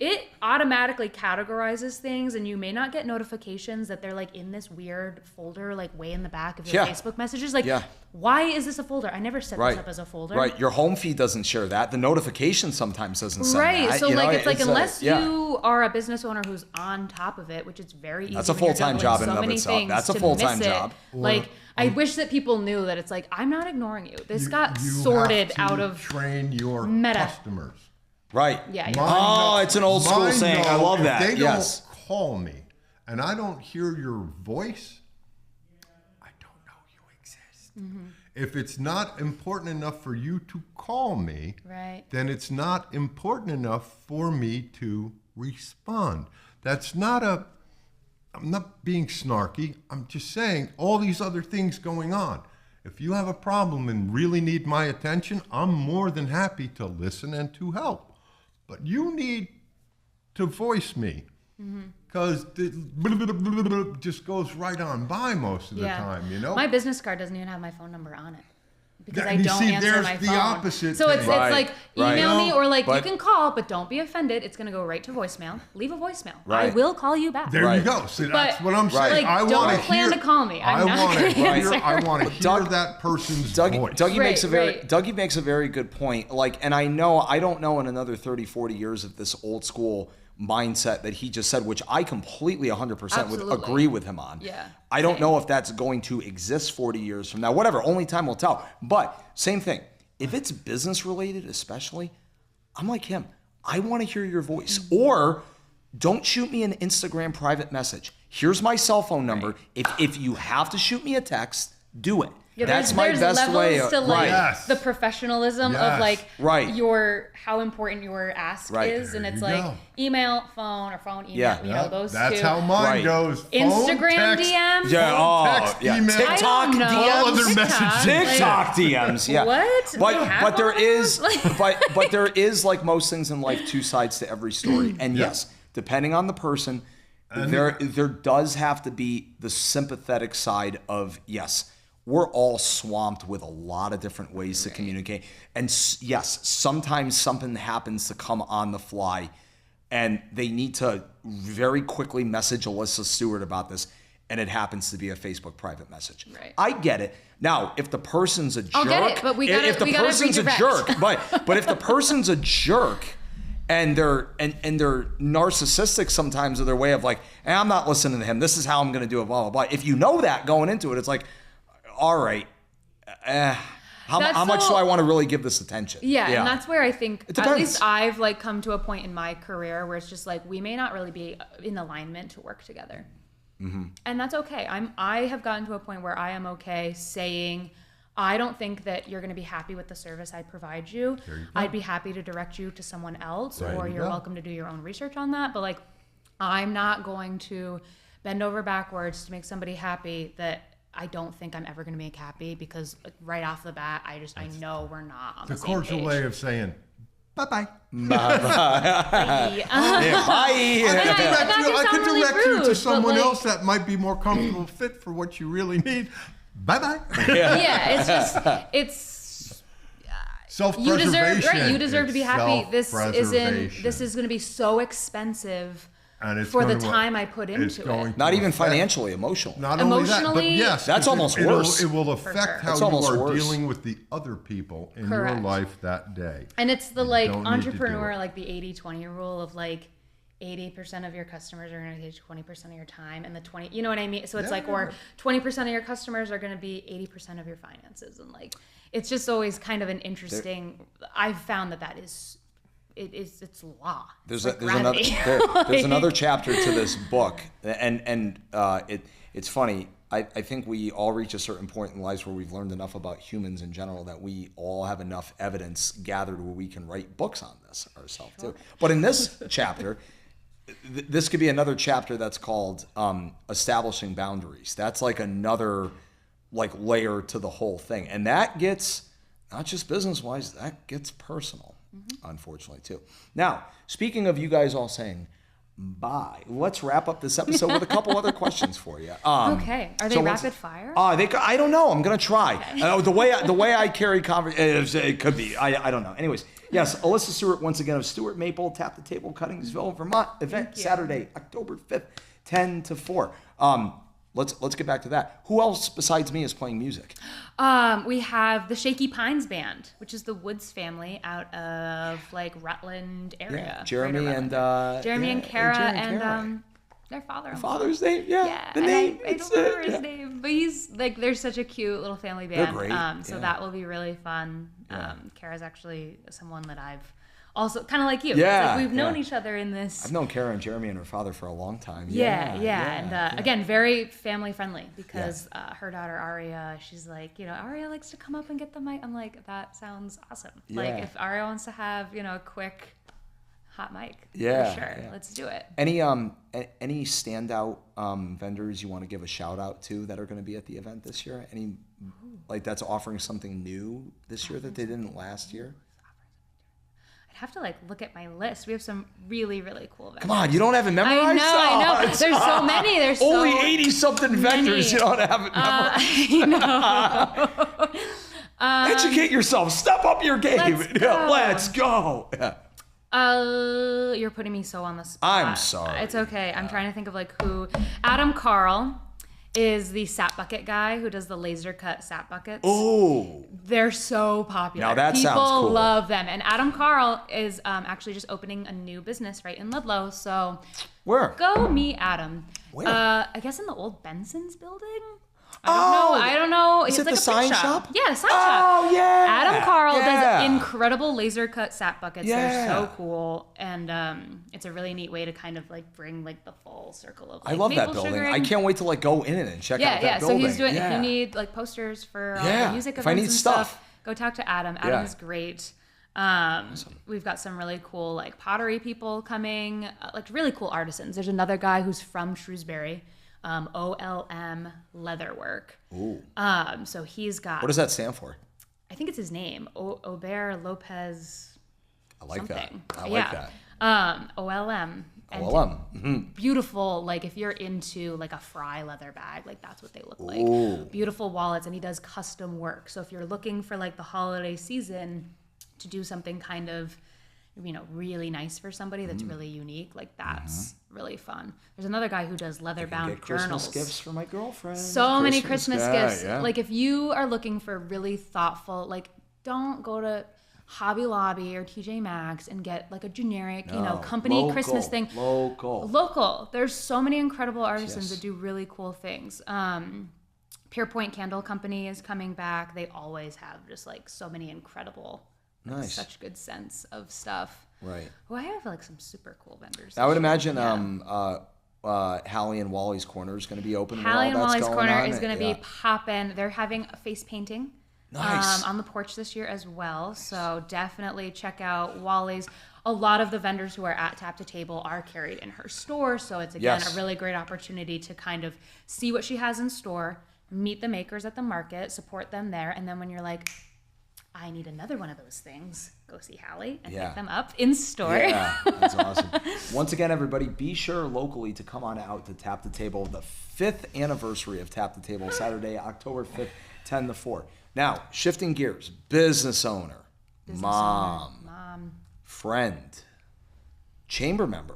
it automatically categorizes things, and you may not get notifications that they're in this weird folder way in the back of your Facebook messages. Why is this a folder? I never set this up as a folder. Right. Your home feed doesn't share that. The notification sometimes doesn't send that. Right. So it's unless you are a business owner who's on top of it, which it's very easy. That's a full-time job in and of itself. That's a full-time job. I wish that people knew that it's I'm not ignoring you. This got sorted out of train your customers. Right. Yeah. It's an old school saying. I love that. If they don't call me and I don't hear your voice, I don't know you exist. Mm-hmm. If it's not important enough for you to call me, then it's not important enough for me to respond. I'm not being snarky. I'm just saying all these other things going on. If you have a problem and really need my attention, I'm more than happy to listen and to help. But you need to voice me, because it just goes right on by most of the time, My business card doesn't even have my phone number on it, because I don't answer my phone. The opposite so it's email me, or you can call, but don't be offended. It's going to go right to voicemail. Leave a voicemail. I will call you back. There you go. See, that's what I'm saying. Don't plan to call me. I want to hear that person's voice. Dougie makes a very good point. And I don't know in another 30, 40 years of this old school mindset that he just said, which I completely 100% would agree with him on. Yeah. I don't know if that's going to exist 40 years from now. Whatever, only time will tell. But same thing. If it's business related, especially, I'm like him. I want to hear your voice. Or don't shoot me an Instagram private message. Here's my cell phone number. If you have to shoot me a text, do it. Yeah, That's my there's best levels way to like Yes. the professionalism of like Right. how important your ask Right. is, and There it's you like go. email, phone, or phone, email. Yeah. You know, those That's two. how mine Right. goes. Phone, Instagram text, DMs. Yeah. Oh, text, yeah. email. I TikTok don't know. DMs. All other TikTok, messages. TikTok DMs, yeah. What? They have But there all is, those? but there is, like most things in life, two sides to every story. And Yeah. yes, depending on the person, there does have to be the sympathetic side of, yes, we're all swamped with a lot of different ways to communicate. And yes, sometimes something happens to come on the fly and they need to very quickly message Alyssa Stewart about this, and it happens to be a Facebook private message. Right. I get it. Now, if the person's a jerk, I'll get it, but we gotta- if the we gotta person's a redirect. jerk, but if the person's a jerk and they're narcissistic sometimes of their way of like, hey, I'm not listening to him. This is how I'm going to do it. Blah blah blah. If you know that going into it, it's like, all right, how much do I want to really give this attention? Yeah, and that's where I think, It at depends. least I've like come to a point in my career where it's just like, we may not really be in alignment to work together. Mm-hmm. And that's okay. I have gotten to a point where I am okay saying, I don't think that you're going to be happy with the service I provide you. I'd be happy to direct you to someone else, There or you you're go. welcome to do your own research on that. But like, I'm not going to bend over backwards to make somebody happy that I don't think I'm ever going to make happy, because like, right off the bat, I know we're not on the The same cordial page. way of saying bye-bye. Bye. I could really direct you rude, to but, someone like- else that might be more comfortable fit for what you really need. Bye-bye. Yeah, it's just it's you Self-preservation. deserve you deserve to be happy. This Self-preservation. is going to be so expensive And it's for the going to- time I put it's into going it. to Not even affect- financially, emotionally. Not only that, but Emotionally, yes, That's almost it'll- worse. It will affect sure. how That's you almost are worse. dealing with the other people in Correct. your life that day. And it's the like don't need to do entrepreneur, it. like the 80-20 rule of like 80% of your customers are going to take 20% of your time, and the 20, you know what I mean? So it's like, or 20% of your customers are going to be 80% of your finances. And like, it's just always kind of an interesting, I've found that is, it's law. There's It's like another gravity. there's another chapter to this book, and it's funny. I think we all reach a certain point in lives where we've learned enough about humans in general that we all have enough evidence gathered where we can write books on this ourselves too. But in this chapter, this could be another chapter that's called establishing boundaries. That's like another like layer to the whole thing, and that gets not just business wise, that gets personal. Unfortunately, too. Now, speaking of you guys all saying bye, let's wrap up this episode with a couple other questions for you. Okay. Are they so what's- rapid fire? I don't know. I'm gonna try. The way I carry conversation, it could be. I don't know. Anyways, yes, Alyssa Stewart once again of Stewart Maple, Tap the Table, Cuttingsville, Vermont. Event Saturday, October 5th, 10 to 4. Let's get back to that. Who else besides me is playing music? We have the Shaky Pines Band, which is the Woods family out of like Rutland area. Yeah, Jeremy Greater and Rutland. Jeremy and Kara Jeremy and their father. Father's name, yeah. The and name. I don't remember his name, but he's like, they're such a cute little family band. They're great, So yeah. that will be really fun. Kara's actually someone that I've also kind of like you. Yeah, It's like we've known yeah. each other in this. I've known Kara and Jeremy and her father for a long time. And again, very family friendly, because her daughter Aria, she's like, Aria likes to come up and get the mic. I'm like, that sounds awesome. Like Yeah. if Aria wants to have, a quick hot mic, Yeah, for sure, yeah. let's do it. Any standout vendors you want to give a shout out to that are going to be at the event this year? Any like that's offering something new this year that they didn't last year? I'd have to like look at my list. We have some really, really cool vendors. Come on, you don't have it memorized? I know. Oh, There's so many. There's only so 80-something vendors. You don't have it memorized. I know. Educate yourself. Step up your game. Let's go. Yeah, let's go. Yeah. You're putting me so on the spot. I'm sorry. It's okay. I'm trying to think of like who. Adam Carl is the sap bucket guy who does the laser cut sap buckets. Oh. They're so popular. Now that People sounds cool. love them. And Adam Carl is actually just opening a new business right in Ludlow. So Where? go meet Adam. Where? I guess in the old Benson's building. I don't know. Is It's it like the a sign print shop? Yeah, the sign shop. Oh, yeah. Adam Carl Yeah. does incredible laser cut sap buckets. Yeah. They're so cool. And it's a really neat way to kind of like bring like the full circle of like, I love that maple building. sugaring. I can't wait to like go in it and check out that building. So he's doing, yeah. if you need like posters for all Yeah, the music if events I need and stuff. go talk to Adam. Adam is great. We've got some really cool like pottery people coming, like really cool artisans. There's another guy who's from Shrewsbury, OLM Leatherwork. Ooh. So he's got. What does that stand for? I think it's his name, Ober Lopez. I like something. that. I like that. OLM. And OLM. beautiful, like if you're into like a Fry leather bag, like that's what they look like. Ooh. Beautiful wallets, and he does custom work. So if you're looking for like the holiday season to do something kind of, really nice for somebody that's really unique, like that's really fun. There's another guy who does leather bound Get Christmas journals. gifts for my girlfriend. So many Christmas gifts. Yeah. Like if you are looking for really thoughtful, like don't go to Hobby Lobby or TJ Maxx and get like a generic, company local, Christmas thing. Local. There's so many incredible artisans that do really cool things. Pure Point Candle Company is coming back. They always have just like so many incredible, such good sense of stuff. Right. Oh, I have like some super cool vendors. I would imagine Hallie and Wally's Corner is going to be open. Hallie and Wally's Corner on. is going to be popping. They're having a face painting. Nice. On the porch this year as well. So definitely check out Wally's. A lot of the vendors who are at Tap to Table are carried in her store. So it's, again, a really great opportunity to kind of see what she has in store, meet the makers at the market, support them there. And then when you're like, I need another one of those things, go see Hallie and pick them up in store. Yeah, that's awesome. Once again, everybody, be sure locally to come on out to Tap the Table, the 5th anniversary of Tap the Table, Saturday, October 5th, 10 to 4. Now, shifting gears, business owner, mom, friend, chamber member.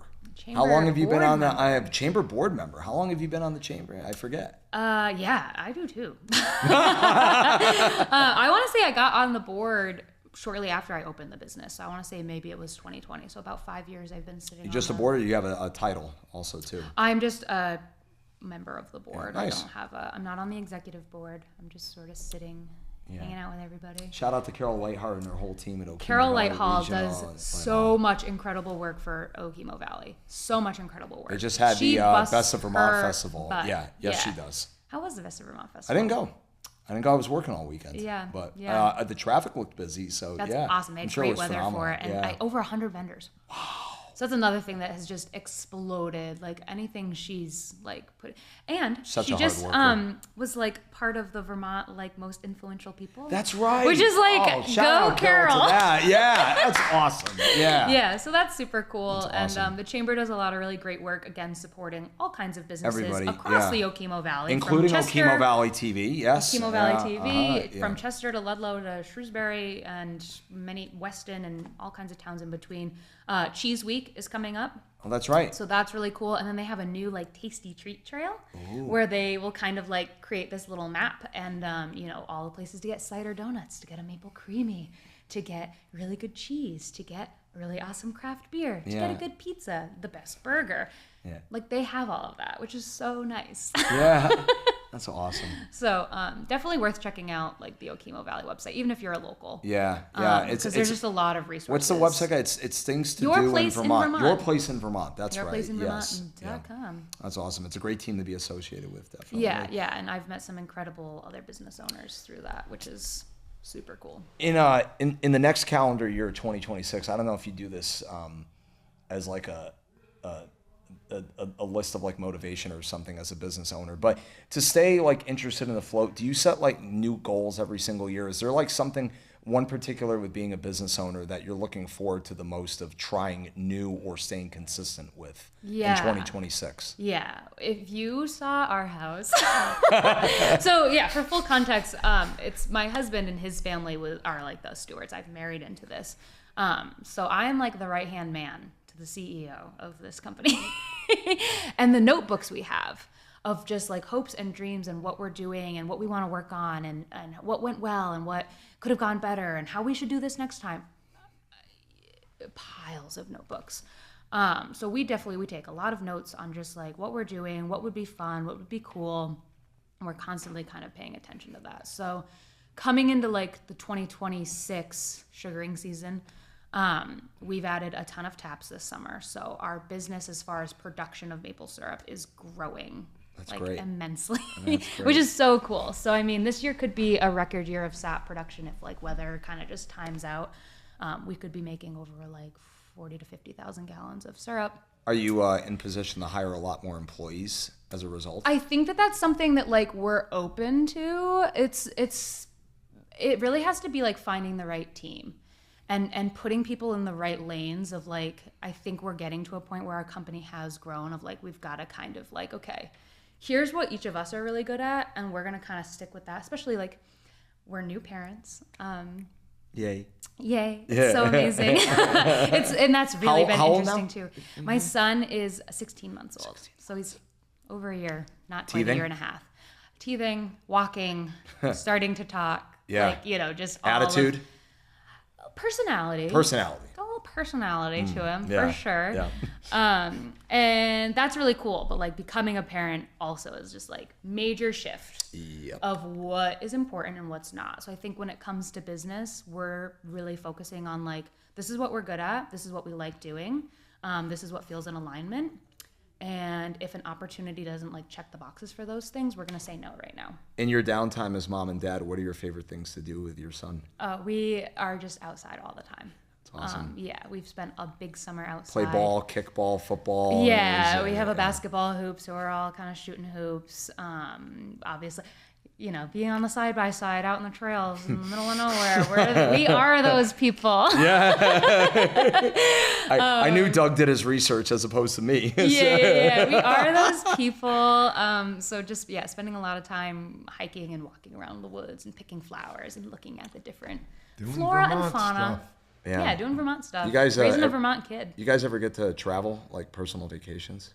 How long have you been on I have chamber board member. How long have you been on the chamber? I forget. Yeah, I do too. I want to say I got on the board shortly after I opened the business. So I want to say maybe it was 2020. So about 5 years I've been sitting. You just a board, or you have a title also too? I'm just a member of the board. Yeah, nice. I don't have I'm not on the executive board. I'm just sort of sitting. Hanging out with everybody. Shout out to Carol Lightheart and her whole team at Okemo Carol Valley Lighthall Regional does so much incredible work for Okemo Valley. So much incredible work. They just had the Best of Vermont Festival. She does. How was the Best of Vermont Festival? I didn't go. I was working all weekend. Yeah. But the traffic looked busy, so that's awesome. They had great weather for it. And over 100 vendors. Wow. So that's another thing that has just exploded. Like anything she's like put, and such she a just hard worker. Was like part of the Vermont like most influential people. That's right. Which is like go Carol. Yeah, that's awesome. Yeah. Yeah, so that's super cool. That's awesome. And the chamber does a lot of really great work again supporting all kinds of businesses Everybody, across the Okemo Valley, including from Chester, Okemo Valley TV. Yes. Okemo Valley TV, from Chester to Ludlow to Shrewsbury and many Weston and all kinds of towns in between. Cheese Week is coming up. Oh, that's right. So that's really cool. And then they have a new like tasty treat trail where they will kind of like create this little map and, all the places to get cider donuts, to get a maple creamy, to get really good cheese, to get really awesome craft beer, to get a good pizza, the best burger. Yeah. Like they have all of that, which is so nice. Yeah. That's awesome. So definitely worth checking out like the Okemo Valley website, even if you're a local. Yeah. Because there's just a lot of resources. What's the website? It's things to do in Vermont. Your Place in Vermont. That's right. Yourplaceinvermont.com. That's awesome. It's a great team to be associated with, definitely. Yeah. And I've met some incredible other business owners through that, which is super cool. In the next calendar year, 2026, I don't know if you do this as like a list of like motivation or something as a business owner, but to stay like interested in the float, do you set like new goals every single year? Is there like something, one particular with being a business owner that you're looking forward to the most of trying new or staying consistent with in 2026? Yeah. If you saw our house. So yeah, for full context, it's my husband and his family are like the Stewarts. I've married into this. So I am like the right-hand man to the CEO of this company. And the notebooks we have of just like hopes and dreams and what we're doing and what we want to work on and what went well and what could have gone better and how we should do this next time. Piles of notebooks. So we take a lot of notes on just like what we're doing, what would be fun, what would be cool, And we're constantly kind of paying attention to that. So coming into like the 2026 sugaring season, we've added a ton of taps this summer. So our business as far as production of maple syrup is growing great. Immensely, which is so cool. So, I mean, this year could be a record year of sap production if like weather kind of just times out. We could be making over like 40 to 50,000 gallons of syrup. Are you in position to hire a lot more employees as a result? I think that that's something that like we're open to. It really has to be like finding the right team and putting people in the right lanes of like, I think we're getting to a point where our company has grown of like, we've got to kind of like, okay, here's what each of us are really good at. And we're going to kind of stick with that, especially like we're new parents. Yay. It's so amazing. And that's really been interesting too. My son is 16 months old. So he's over a year, not quite a year and a half. Teething, walking, starting to talk. Yeah. Like, you know, just all attitude. Personality. Got a little personality to him, yeah, for sure. Yeah. And that's really cool. But like becoming a parent also is just like major shift of what is important and what's not. So I think when it comes to business, we're really focusing on like, this is what we're good at. This is what we like doing. This is what feels in alignment. And if an opportunity doesn't like check the boxes for those things, we're going to say no right now. In your downtime as mom and dad, what are your favorite things to do with your son? We are just outside all the time. That's awesome. Yeah, we've spent a big summer outside. Play ball, kickball, football. Yeah, we have a basketball hoop, so we're all kind of shooting hoops. Obviously, you know, being on the side-by-side out in the trails in the middle of nowhere. We are those people. Yeah. I knew Doug did his research as opposed to me. Yeah. We are those people. So just, spending a lot of time hiking and walking around the woods and picking flowers and looking at the different flora and fauna. Stuff. Yeah, doing Vermont stuff. You guys, raising a Vermont kid. You guys ever get to travel, like personal vacations?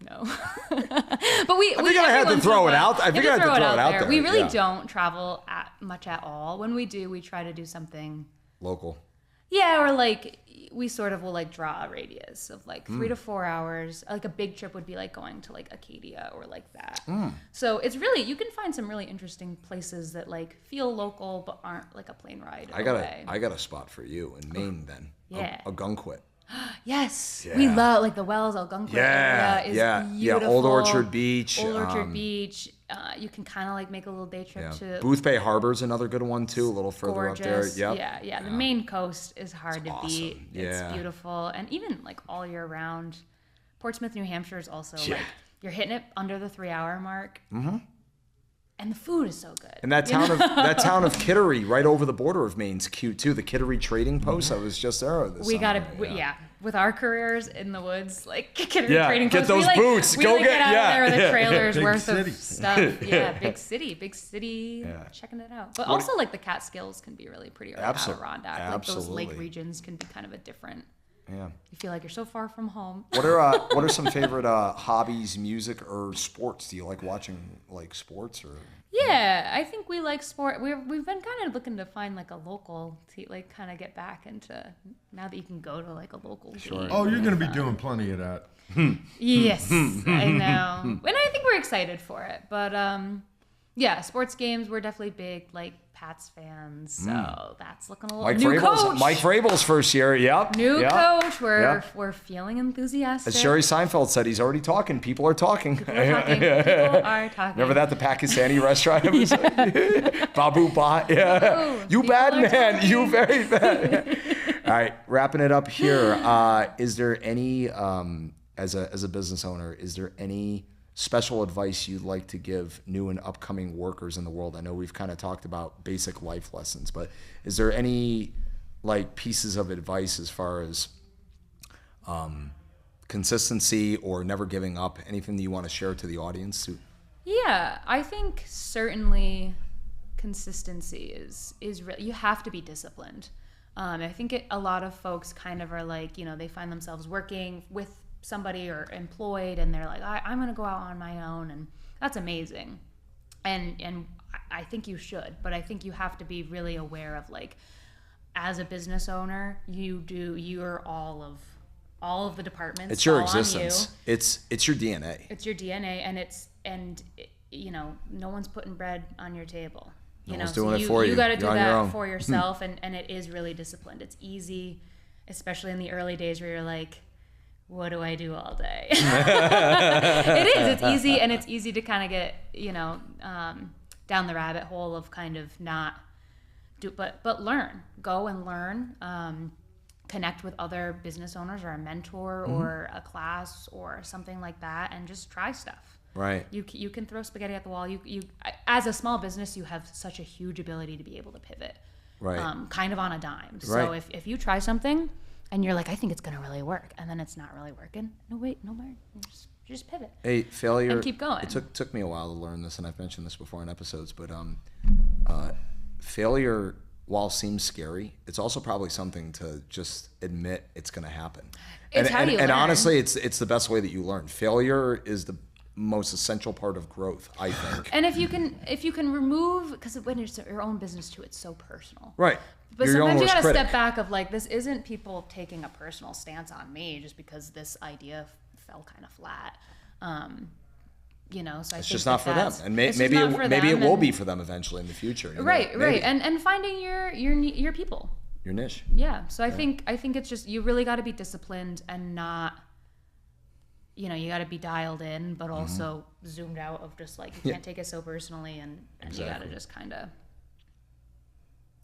No. But we I had to throw it out. I figured I had to throw it out there. We really don't travel much at all. When we do, we try to do something local. Yeah, or like we sort of will like draw a radius of like 3 to 4 hours. Like a big trip would be like going to like Acadia or like that. So it's really, you can find some really interesting places that like feel local but aren't like a plane ride away. I got a spot for you in Maine then. Yeah. Algonquin. Yes, yeah. We love like the Wells Algonquin area is beautiful. Yeah, Old Orchard Beach. Old Orchard Beach. You can kind of like make a little day trip to Boothbay Harbor's another good one too, a little further up there. Yep. Yeah. The Maine coast is hard to awesome. beat. Yeah. It's beautiful, and even like all year round. Portsmouth, New Hampshire is also like you're hitting it under the 3-hour mark. Mm-hmm. And the food is so good. And that town of Kittery, right over the border of Maine's cute too. The Kittery Trading Post. I was just there this summer. With our careers in the woods, like Kittery Trading get Post. Those boots. We Go get out there with a trailer's Big worth city. of stuff. Yeah, big city. Yeah. Checking it out. But also like the Catskills can be really pretty, or Adirondack. Absolutely. Like those lake regions can be kind of a different. Yeah. You feel like you're so far from home. What are some favorite hobbies, music, or sports? Do you like watching like sports or? Yeah, I think we like sport. We've been kind of looking to find like a local to like kind of get back into now that you can go to like a local game. Oh, you're going to be doing plenty of that. Yes, I know. And I think we're excited for it. But sports games, we're definitely big like Pats fans. So that's looking a little new coach. Mike Vrabel's first year. Yep. New coach. We're feeling enthusiastic. As Jerry Seinfeld said, he's already talking. People are talking. People are talking. Remember that, the Pakistani restaurant episode? Babu Ba. Yeah. Ooh, you bad man. You very bad. All right, wrapping it up here. Is there any, as a business owner, is there any special advice you'd like to give new and upcoming workers in the world? I know we've kind of talked about basic life lessons, but is there any like pieces of advice as far as consistency or never giving up? Anything that you want to share to the audience? Yeah, I think certainly consistency is real. You have to be disciplined. I think a lot of folks kind of are like, they find themselves working with somebody or employed and they're like, I'm going to go out on my own, and that's amazing. And I think you should, but I think you have to be really aware of like, as a business owner, you're all of the departments. It's your existence. It's your DNA. It's your DNA, and no one's putting bread on your table. No one's doing it for you. You got to do You're that for yourself, and it is really disciplined. It's easy, especially in the early days where you're like, what do I do all day? It is. It's easy, and it's easy to kind of get, down the rabbit hole of kind of not do, but learn. Go and learn. Connect with other business owners or a mentor or a class or something like that, and just try stuff. Right. You can throw spaghetti at the wall. You as a small business, you have such a huge ability to be able to pivot. Right. Kind of on a dime. Right. So if you try something and you're like, I think it's going to really work, and then it's not really working, no more. Just pivot. Hey, failure. And keep going. It took me a while to learn this, and I've mentioned this before in episodes, but failure, while seems scary, it's also probably something to just admit it's going to happen. It's how you learn. And honestly, it's the best way that you learn. Failure is the most essential part of growth, I think. And if you can remove, because when it's your own business too, it's so personal. Right. But You're sometimes you got to critic. step back of like, this isn't people taking a personal stance on me just because this idea fell kind of flat. So it's just not for them, and maybe it will be for them eventually in the future. Right. And finding your people, your niche. Yeah. So I think it's just, you really got to be disciplined and not, you got to be dialed in, but also zoomed out of just like, you can't take it so personally, and exactly. You got to just kind of.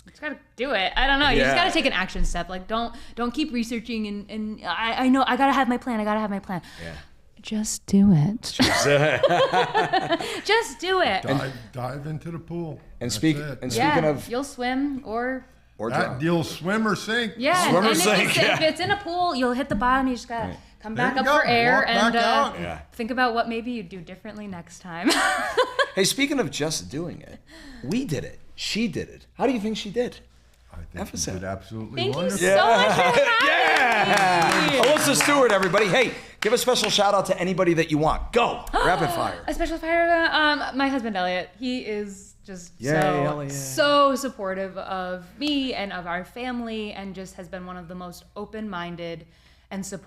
You just gotta do it. I don't know. You just gotta take an action step. Like don't keep researching and I know I gotta have my plan. Yeah. Just do it. Just do it. Dive into the pool. And speaking of, you'll swim or drown. You'll swim or sink. Yeah. Swim or and sink. If it's in a pool, you'll hit the bottom. You just gotta come back up for air and think about what maybe you'd do differently next time. Hey, speaking of just doing it, we did it. She did it. How do you think she did? I think she did absolutely Thank wonderful. you so much for having me. Alyssa Stewart, everybody. Hey, give a special shout out to anybody that you want. Go. Rapid fire. A special fire. My husband Elliot. He is just so supportive of me and of our family, and just has been one of the most open-minded and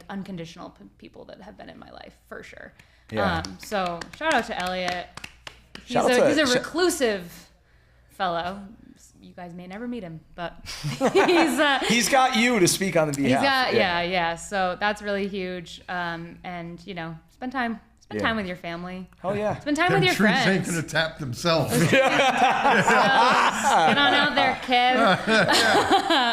unconditional people that have been in my life for sure. Yeah. So shout out to Elliot. He's a reclusive fellow. You guys may never meet him, but he's got you to speak on the behalf. So that's really huge. And spend time with your family. Oh yeah. Spend time with your friends. Trees ain't gonna tap themselves. Get on out there, kid.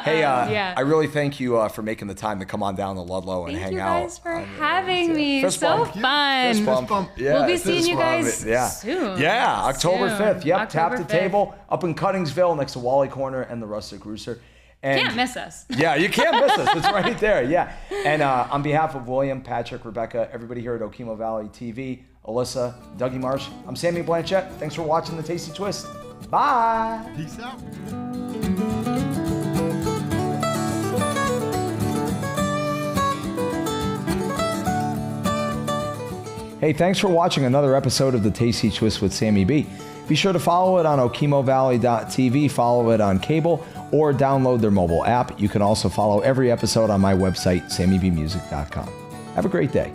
Hey, I really thank you for making the time to come on down to Ludlow and hang out. Thank you guys for having me. Fist So bump. fun. Fist bump. Yeah, we'll be seeing you guys soon. Yeah, October 5th. Yep, October Tap the 5th. Table up in Cuttingsville next to Wally Corner and the Rustic Rooster. And Can't miss us. Yeah, you can't miss us. It's right there. Yeah. And on behalf of William, Patrick, Rebecca, everybody here at Okemo Valley TV, Alyssa, Dougie Marsh, I'm Sammy Blanchette. Thanks for watching The Tasty Twist. Bye. Peace out. Hey, thanks for watching another episode of The Tasty Twist with Sammy B. Be sure to follow it on OkemoValley.tv, follow it on cable, or download their mobile app. You can also follow every episode on my website, SammyBmusic.com. Have a great day.